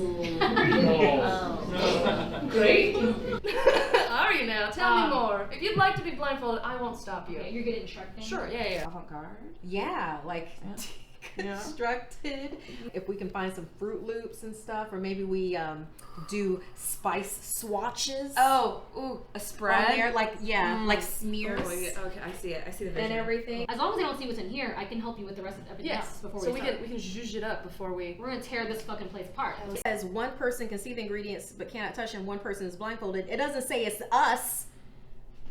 Great. Are you now? Tell me more. If you'd like to be blindfolded, I won't stop you. Okay, you're good at instructing. Sure, yeah. Avant-garde. Yeah, like constructed. If we can find some Fruit Loops and stuff, or maybe we do spice swatches. Oh, ooh, a spread. On there, like like smears Oh, yeah, okay, I see it. I see the vision. and everything. As long as I don't see what's in here, I can help you with the rest of everything else before so we start. we can zhuzh it up before we. We're gonna tear this fucking place apart. It says one person can see the ingredients but cannot touch them. One person is blindfolded. It doesn't say it's us.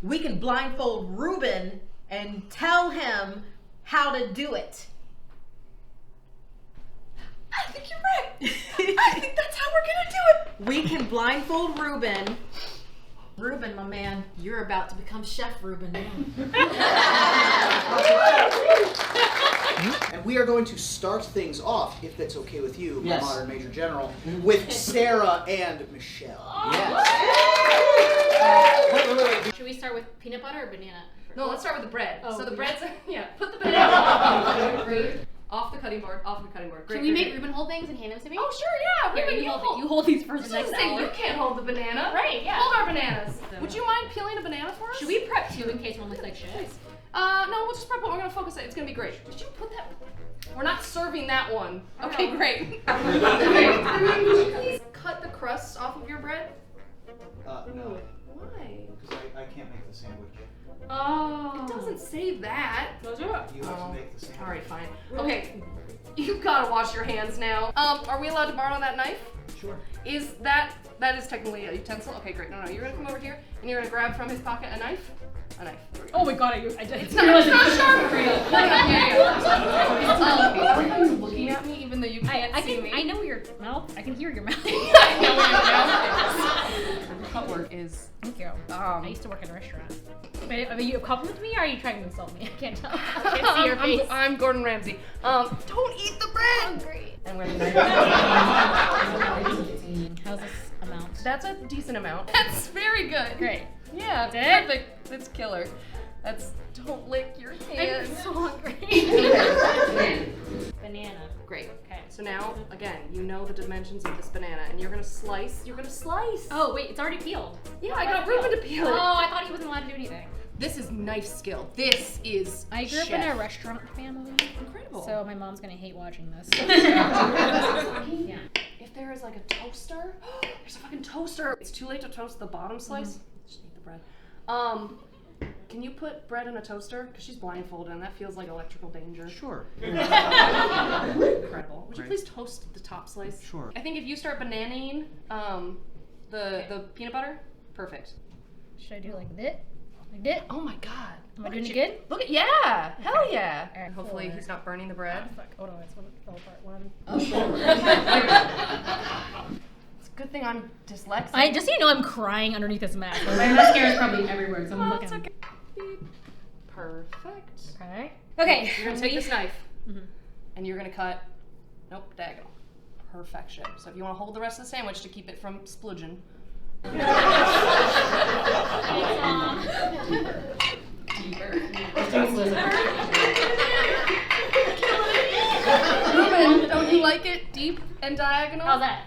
We can blindfold Reuben and tell him how to do it. I think you're right. I think that's how we're gonna do it. We can blindfold Reuben. Reuben, my man, you're about to become Chef Reuben now. And we are going to start things off, if that's okay with you, Yes. my modern Major General, with Sarah and Michelle. Yes. Wait. Should we start with peanut butter or banana? No, let's start with the bread. Oh, so the yeah. bread's put the banana off the cutting board. Great. Should we make Reuben hold things and hand them to me? Oh sure, yeah. Here, Reuben, you hold it. You hold these for the next say hour. you can't hold the banana. Right, yeah. Hold our bananas. Would you mind peeling a banana for us? Should we prep too in case one looks like shit? No, we'll just prep it. We're gonna focus it. It's gonna be great. Did you put that? We're not serving that one. Okay, great. Would you please cut the crust off of your bread? No, Why? because I can't make the sandwich. Oh. It doesn't say that. You have to make the sandwich. Alright, fine. Okay. You've gotta wash your hands now. Are we allowed to borrow that knife? Sure. Is that is technically a utensil? Okay, great. No, you're gonna come over here and you're gonna grab from his pocket a knife. A knife. Oh my god, I did. It's not sharp for you. You're looking at me even though you can't see me. I know your mouth. I can hear your mouth. I know where your mouth is. Cut work is. Thank you. I used to work in a restaurant. Wait, are you complimenting me or are you trying to insult me? I can't tell. I can't see your face. I'm Gordon Ramsay. Don't eat the bread. Great. And we're How's this amount? That's a decent amount. That's very good. Great. Yeah, Did? perfect. That's killer. Don't lick your I'm hands. so hungry. Banana. Great. Okay. So now, again, you know the dimensions of this banana, and you're gonna slice. Oh wait, it's already peeled. Yeah, I got Reuben to peel it. Oh, I thought he wasn't allowed to do anything. This is knife skill. This is I grew up in a restaurant family, incredible. so my mom's gonna hate watching this. Yeah. If there is like a toaster, there's a fucking toaster. It's too late to toast the bottom slice. Just eat the bread. Can you put bread in a toaster? Because she's blindfolded and that feels like electrical danger. Sure. Incredible. Would you please toast the top slice? Sure. I think if you start bananing the peanut butter, perfect. Should I do like this? Like this? Oh my god. Am I doing it good? Look at hell yeah. All right, Hopefully he's not burning the bread. Fuck. Hold on, it's one fell apart. One. It's a good thing I'm dyslexic. Just so you know, I'm crying underneath this mask. My mascara is probably everywhere. So I'm looking. It's okay. Perfect. Okay. Okay. You're gonna take this knife and you're gonna cut. Nope, diagonal. Perfection. So if you want to hold the rest of the sandwich to keep it from splooging. Reuben, don't you like it deep and diagonal? How's that?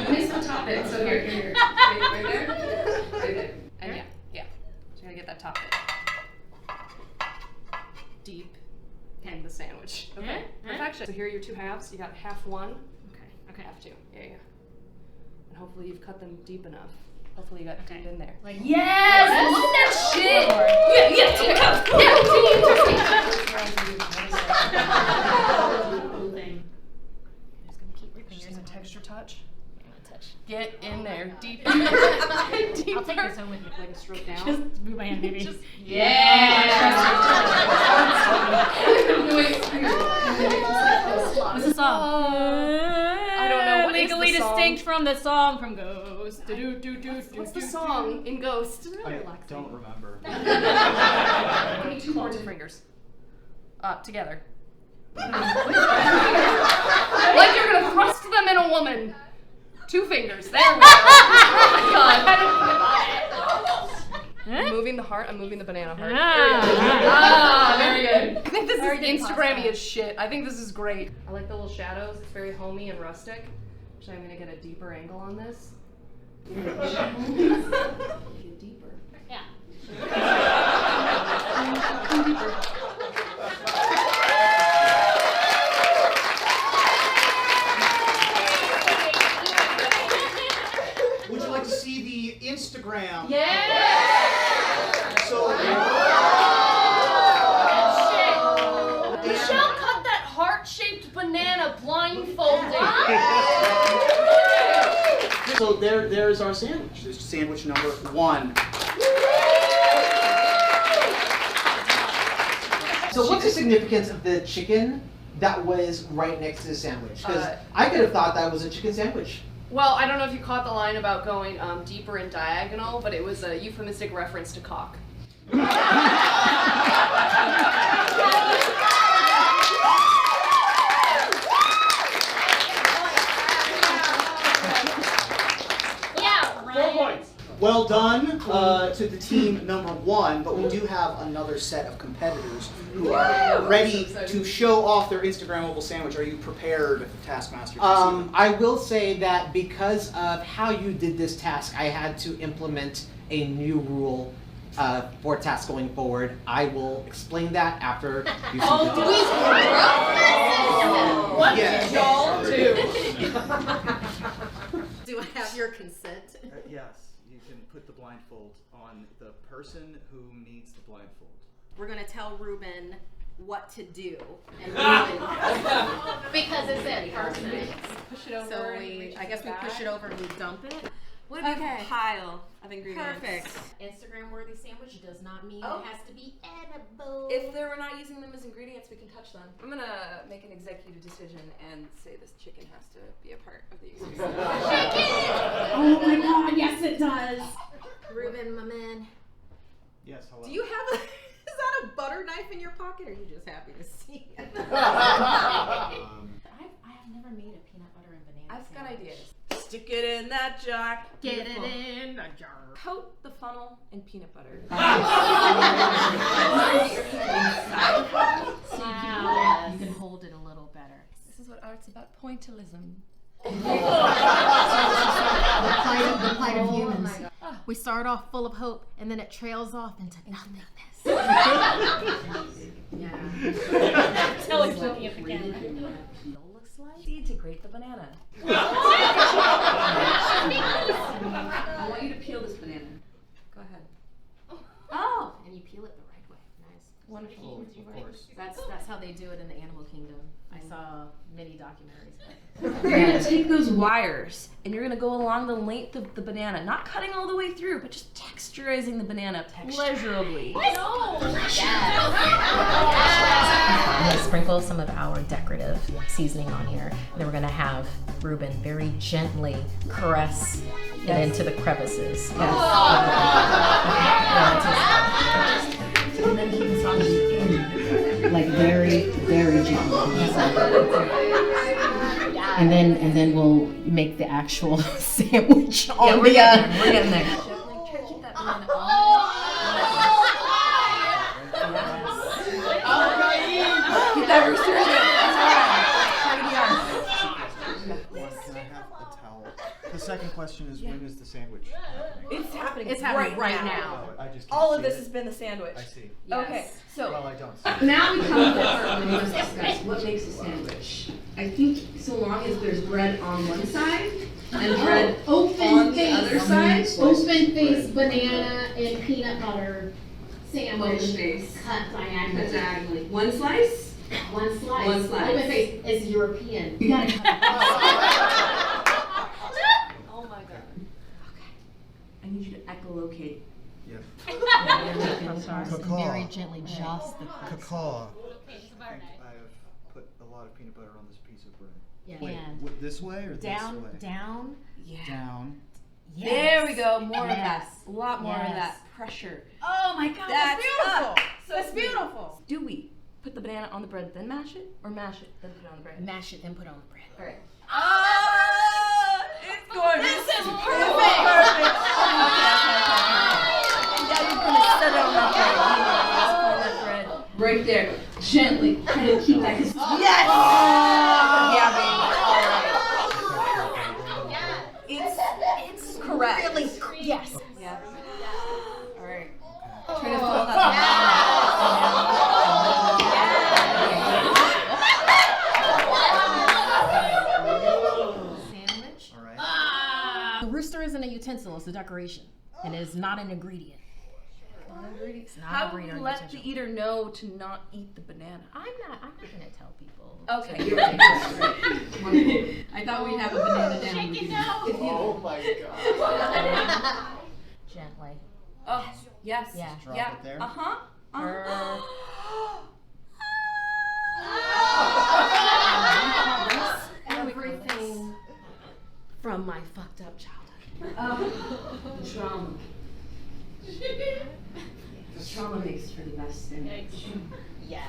You missed the top bit, so here. Right there. And yeah. So you gotta get that top bit. Deep in the sandwich. Okay, perfection. So here are your two halves. You got half one. Okay. Half two. Yeah. And hopefully you've cut them deep enough. Hopefully you got deep in there. Like yes! Look at that shit! Just gonna texture touch. Get in there. Deep. I'll take this home with me. Like a stroke down. Just move my hand, baby. Just, What's the song? I don't know. What is Legally the song? distinct from the song from Go. goes. What's the song in Ghost? I don't remember. Give me 2 more fingers. Together. Like you're gonna thrust them in a woman. 2 fingers. There we go. Oh my god. I'm moving the heart. I'm moving the banana heart. Very good. I think this is Instagrammy as shit. I think this is great. I like the little shadows. It's very homey and rustic. Actually, I'm gonna get a deeper angle on this. Get deeper. Yeah. Deeper. Would you like to see the Instagram? Yeah. So. Michelle cut that heart-shaped banana blindfolded. So there's our sandwich. This is sandwich number 1. So what's the significance of the chicken that was right next to the sandwich? Because I could have thought that was a chicken sandwich. Well, I don't know if you caught the line about going deeper and diagonal, but it was a euphemistic reference to cock. Well done to the team number 1, but we do have another set of competitors who are ready to show off their Instagrammable sandwich. Are you prepared, Taskmaster? I will say that because of how you did this task, I had to implement a new rule for tasks going forward. I will explain that after you see What did y'all do? Do I have your consent? Yes, you can put the blindfold on the person who needs the blindfold. We're gonna tell Reuben what to do, and Because it's in person. Push it over. so I guess we push it over and we dump it. What if a pile of ingredients? Perfect. Instagram-worthy sandwich does not mean Oh. it has to be edible. If we're not using them as ingredients, we can touch them. I'm gonna make an executive decision and say this chicken has to be a part of the experience. Oh my god, yes it does. Reuben, my man. Yes, hello. Do you have a? Is that a butter knife in your pocket, or are you just happy to see it? I have never made a peanut butter and banana I've got sandwich. ideas. Stick it in that jar. Get it in the jar. Coat the funnel in peanut butter. Wow. You can hold it a little better. This is what art's about, pointillism. The plight of humans. We start off full of hope, and then it trails off into nothingness. Yeah. Alex looking at the camera. Looks like seed to grate the banana. I want you to peel this banana. Go ahead. Oh, and you peel it the right way. Nice. Wonderful. Of course. That's how they do it in the animal kingdom. I saw many documentaries. You're gonna take those wires and you're gonna go along the length of the banana, not cutting all the way through, but just texturizing the banana pleasurably. I'm gonna sprinkle some of our decorative seasoning on here. And then we're gonna have Reuben very gently caress it into the crevices. And then he massages in, like very, very gently. And then we'll make the actual sandwich on we're getting there. Try to keep that banana Keep that rooster in there. Can I have a towel? The second question is, when is the sandwich happening? It's happening. It's happening right now. Oh, I just can't All of see this it. has been the sandwich. I see. Okay, so Well, I don't see it. Now we come to the part when we must discuss what makes a sandwich. I think so long as there's bread on one side and bread on the other side. Open-faced banana and peanut butter Open face. cut diagonally. Diagonally. One slice? One slice. One slice. Open face is European. You gotta cut Oh my god. I need you to echolocate. Yeah. Very gently, just the Cacaw. I have put a lot of peanut butter on this piece of bread. Yeah. Wait, And this way or this way? down. yeah. Down. Yes. There we go. More of that. Yes. A lot more of Yes. that pressure. Oh my God, that's beautiful. So That's beautiful. Do we put the banana on the bread, then mash it, or mash it, then put it on the bread? Mash it, then put it on the bread. All right. It's gorgeous. This is It's perfect. perfect. And now you're gonna set it on that bread. That bread. Right there. Gently. Try to keep that. Yes! Yeah, baby. All right. It's correct. Really? Yes. Yeah. All right. Try to fill that. Sandwich. All right. The rooster isn't a utensil, it's a decoration. And it is not an ingredient. It's not How a do ingredient you or let the utensil. eater know to not eat the banana? I'm not gonna tell people. Okay. You're right. I thought we'd have a banana down. Shake it down. Oh my god. Gently. Oh, yes. Yeah. Drop Yeah. it there. Uh-huh. Everything from my fucked up childhood. Trauma. Trauma makes for the best sandwich. Yes.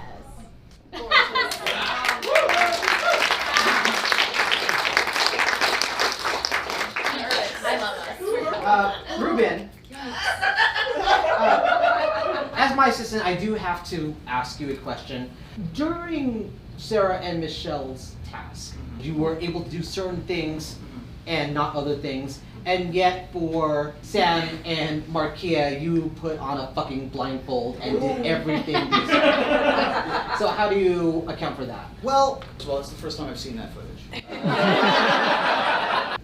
I love us. Reuben, as my assistant, I do have to ask you a question. During Sarah and Michelle's task, you were able to do certain things and not other things, and yet for Sam and Markeia, you put on a fucking blindfold and did everything yourself. So how do you account for that? Well, it's the first time I've seen that footage.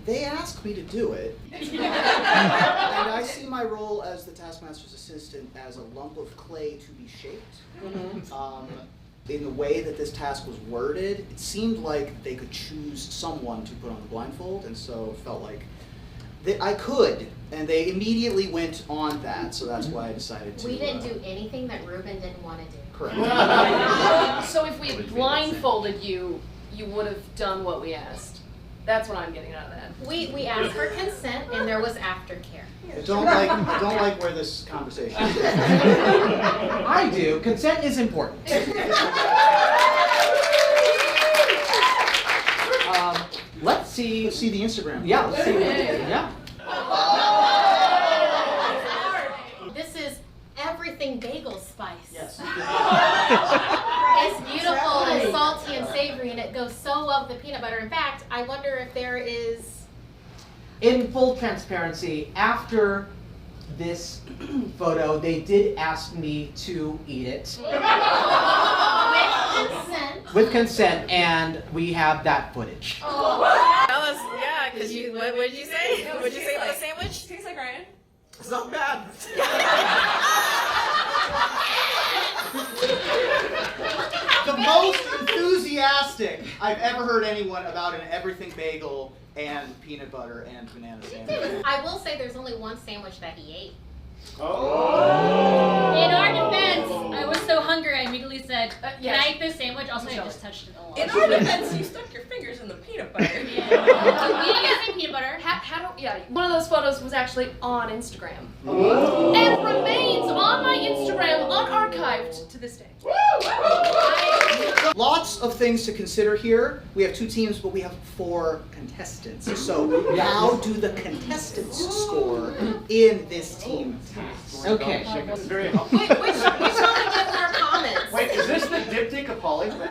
They asked me to do it, and I see my role as the Taskmaster's assistant as a lump of clay to be shaped. In the way that this task was worded, it seemed like they could choose someone to put on the blindfold, and so it felt like I could, and they immediately went on that, so that's why I decided to. We didn't do anything that Reuben didn't want to do. Correct. So if we had blindfolded you, you would have done what we asked. That's what I'm getting out of that. We asked for consent, and there was aftercare. I don't like where this conversation is. I do. Consent is important. Let's see. Let's see the Instagram. Yeah, let's see. Yeah. This is everything bagel spice. Yes. It's beautiful and salty and savory, and it goes so well with the peanut butter. In fact, I wonder if there is. In full transparency, after this photo, they did ask me to eat it. With consent. With consent, and we have that footage. Tell us, yeah, because what did you say? What did you say about the sandwich? Tastes like Ryan. It's not bad. The most enthusiastic I've ever heard anyone about an everything bagel and peanut butter and banana sandwich. I will say there's only one sandwich that he ate. In our defense, I was so hungry I immediately said, can yes. I eat this sandwich? Also, I just touched it a lot. In our defense, you stuck your fingers in the peanut butter. We didn't say peanut butter. One of those photos was actually on Instagram. And remains on my Instagram, unarchived to this day. Lots of things to consider here. We have 2 teams, but we have 4 contestants. So how do the contestants score in this team task? Okay. We probably get more comments. Wait, is this the diptych of Hollywood?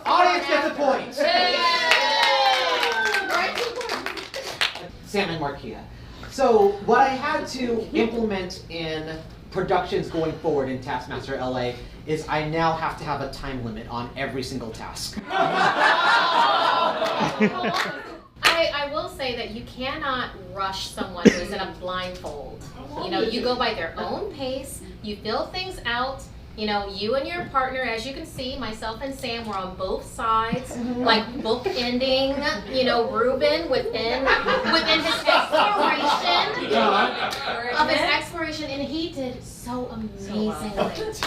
Audience gets a point. Sam and Markeia. So what I had to implement in productions going forward in Taskmaster LA is I now have to have a time limit on every single task. I will say that you cannot rush someone who's in a blindfold. You know, you go by their own pace, you fill things out. You know, you and your partner, as you can see, myself and Sam were on both sides, like bookending, you know, Reuben within his exploration, and he did so amazingly.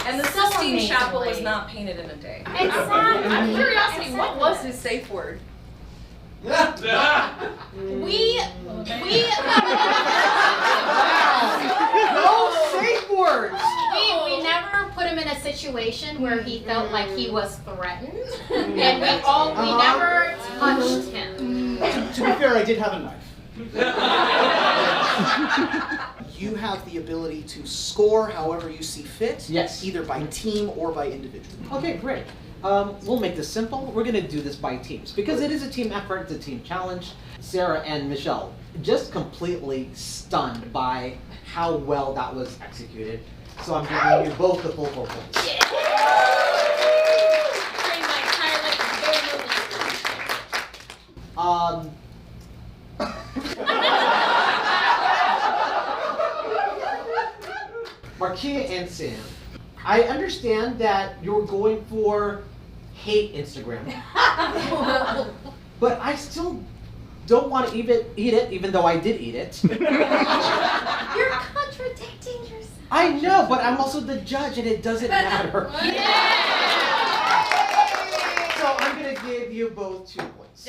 And the Sistine Chapel was not painted in a day. Exactly. Out of curiosity, what was What's his safe word? We Wow. No safe words. we never put him in a situation where he felt like he was threatened, and we never touched him. To be fair, I did have a knife. You have the ability to score however you see fit. Yes. Either by team or by individual. Okay, great. We'll make this simple. We're gonna do this by teams because it is a team effort, it's a team challenge. Sarah and Michelle, just completely stunned by how well that was executed. So I'm giving you both the full 4 points. Markeia and Sam, I understand that you're going for hate Instagram, but I still don't want to eat it, even though I did eat it. You're contradicting yourself. I know, but I'm also the judge, and it doesn't matter. So I'm gonna give you both 2 points.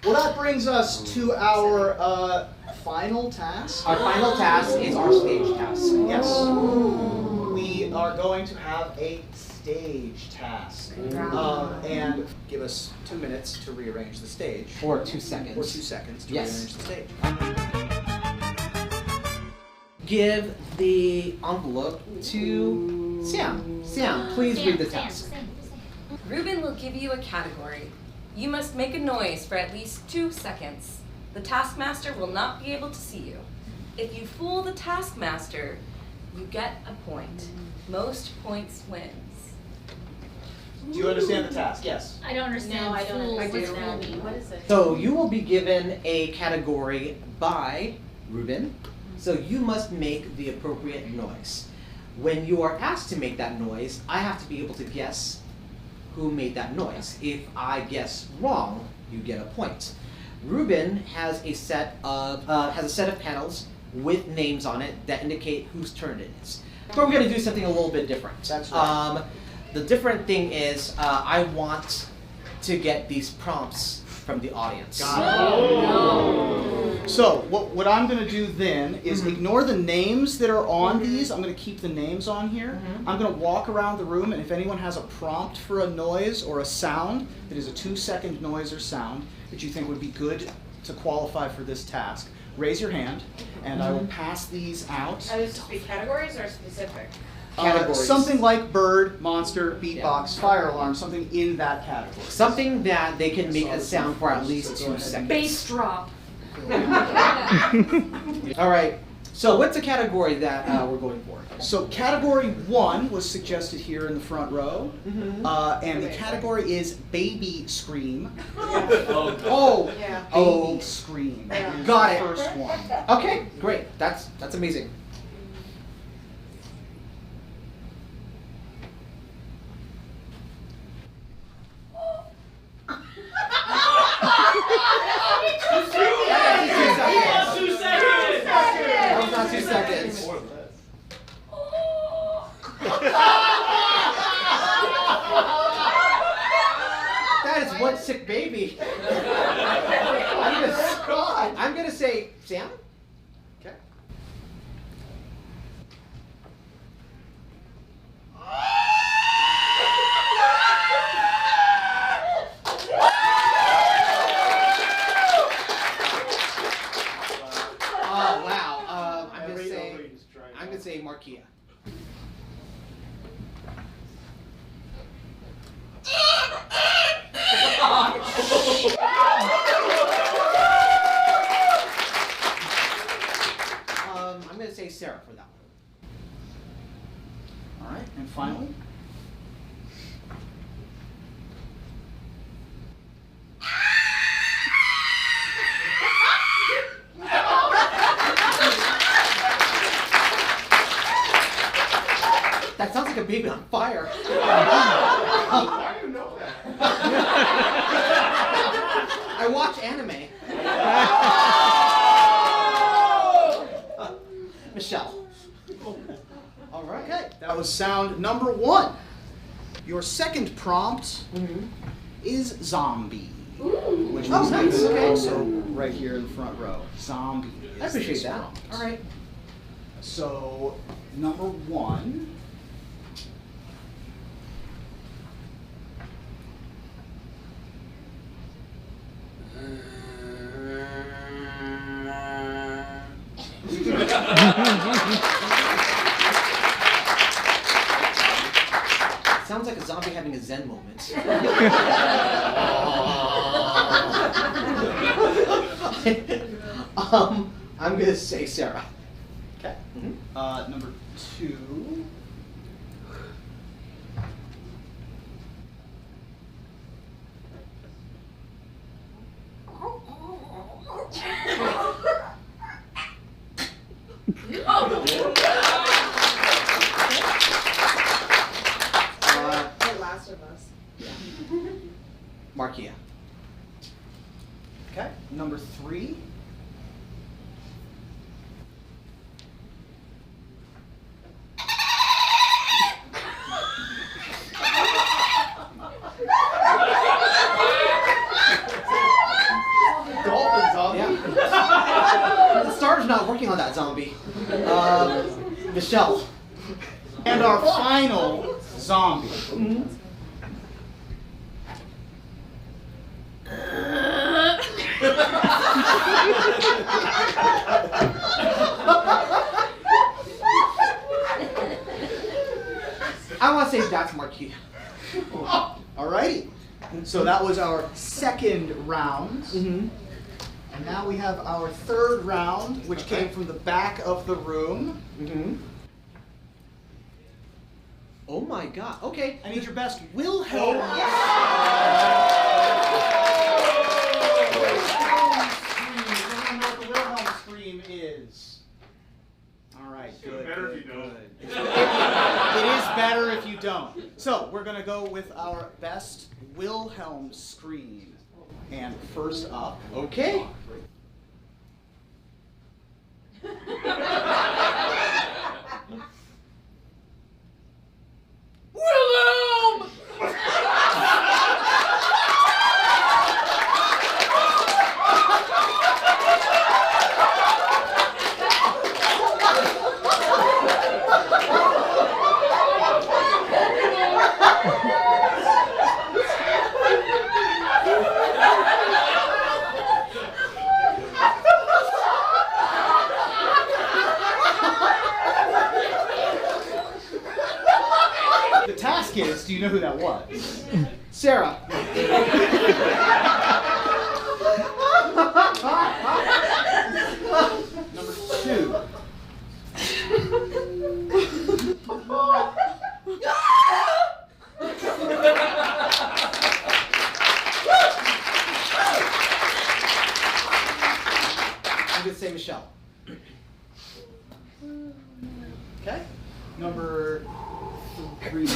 Well, that brings us to our final task. Our final task is our stage task. Yes. We are going to have a stage task. And give us 2 minutes to rearrange the stage. Or 2 seconds. Or 2 seconds to Yes. rearrange the stage. Give the envelope to Sam. Sam, please read the task. Reuben will give you a category. You must make a noise for at least 2 seconds. The Taskmaster will not be able to see you. If you fool the Taskmaster, you get a point. Most points wins. Do you understand the task? Yes. I don't understand. No, I don't Fool. understand. What's fool mean? What is it? So you will be given a category by Reuben. So you must make the appropriate noise. When you are asked to make that noise, I have to be able to guess who made that noise. If I guess wrong, you get a point. Reuben has a set of panels with names on it that indicate whose turn it is. But we're going to do something a little bit different. That's right. The different thing is I want to get these prompts from the audience. So what I'm going to do then is ignore the names that are on these. I'm going to keep the names on here. I'm going to walk around the room, and if anyone has a prompt for a noise or a sound that is a 2-second noise or sound that you think would be good to qualify for this task, raise your hand, and I will pass these out. Are those to be categories or specific? Categories. Something like bird, monster, beatbox, fire alarm, something in that category. Something that they can make a sound for at least 2 seconds. Bass drop. All right. So what's the category that we're going for? So category 1 was suggested here in the front row, and the category is baby scream. Baby scream. Got it. First one. Okay, great. That's amazing. That was not 2 seconds. That is one sick baby. I'm gonna say Sam. Okay. Oh wow. I'm gonna say Markeia. I'm gonna say Sarah for that one. All right, and finally. That sounds like a baby on fire. How do you know that? I watch anime. Michelle. All right. Okay. That was sound number 1. Your second prompt is zombie. Which was also right here in the front row. Zombie. I appreciate that. Prompt. All right. So, number 1. Sounds like a zombie having a Zen moment. I'm gonna say Sarah. Okay. Number 2. The Last of Us. Markeia. Okay. Number 3. Dolphin zombie. Yeah. The star's not working on that zombie. Michelle. And our final zombie. I want to say that's Markeia. Alrighty. So that was our second round. And now we have our third round, which came from the back of the room. Oh my god. Okay. I need your best Wilhelm. The Wilhelm scream is. Alright, good. Better if you don't. It is better if you don't. So we're gonna go with our best Wilhelm scream. And first up. Okay. Wilhelm! The task is, do you know who that was? Sarah. Number 2. I'm gonna say Michelle. Okay. Number 3.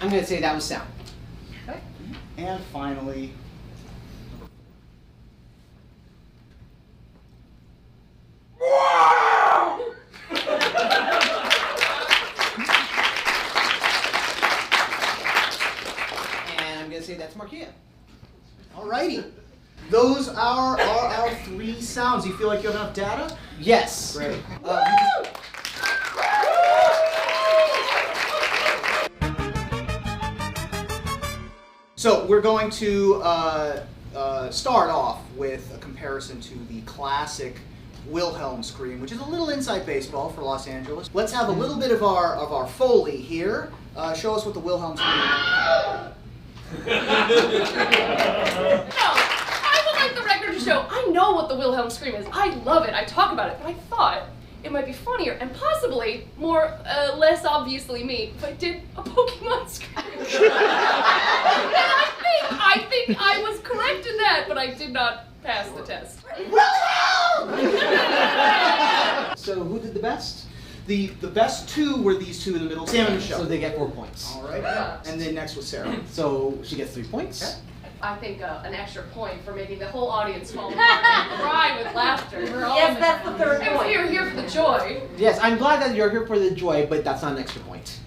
I'm gonna say that was Sam. Okay. And finally, And I'm gonna say that's Markeia. alrighty. Those are our 3 sounds. You feel like you have enough data? Yes. Great. So we're going to start off with a comparison to the classic Wilhelm scream, which is a little inside baseball for Los Angeles. Let's have a little bit of our Foley here. Show us what the Wilhelm scream is. No, I would like the record to show I know what the Wilhelm scream is. I love it. I talk about it. But I thought it might be funnier and possibly more, less obviously me if I did a Pokemon scream. And I think I was correct in that, but I did not pass the test. So who did the best? The best two were these two in the middle, Sam and Michelle. So they get 4 points. All right. And then next was Sarah. So she gets 3 points. I think an extra point for making the whole audience fall apart and cry with laughter. Yes, that's the third And point. we were here for the joy. Yes, I'm glad that you're here for the joy, but that's not an extra point.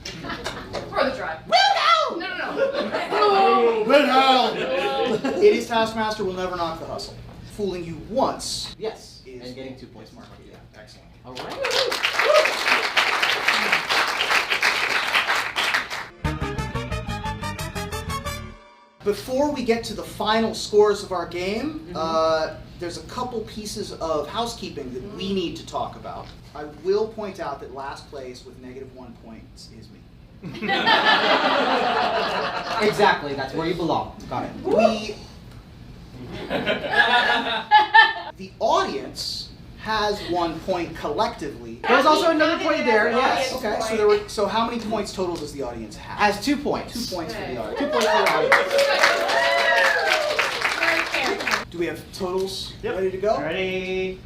For the drive. Wilhelm! No. Wilhelm! It is Taskmaster will never knock the hustle. Fooling you once. Yes, Is and getting 2 points mark. Yeah, excellent. All right. Before we get to the final scores of our game, there's a couple pieces of housekeeping that we need to talk about. I will point out that last place with -1 point is me. Exactly, that's where you belong. Got it. The audience has 1 point collectively. There was also another point there, yes. Okay, so how many points total does the audience have? Has 2 points. 2 points for the 2 audience. points for the audience. Very fair. Do we have totals ready to go? Ready?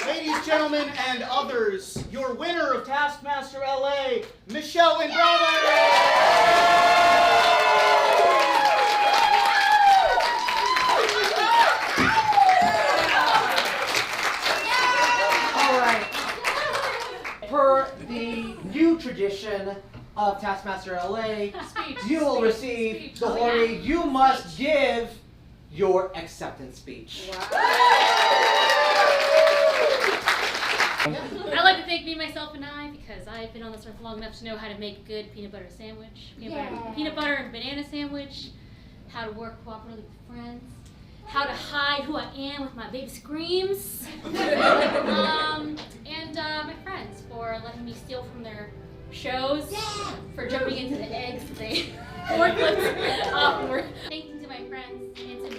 Ladies, gentlemen, and others, your winner of Taskmaster LA, Michelle and Per the new tradition of Taskmaster LA, you will receive the Horney. You must give your acceptance speech. I'd like to thank me, myself, and I because I've been on this earth long enough to know how to make a good peanut butter sandwich, peanut butter and banana sandwich, how to work cooperatively with friends, how to hide who I am with my baby screams, and my friends for letting me steal from their shows, for jumping into the eggs that they forklift off. Thank you to my friends and to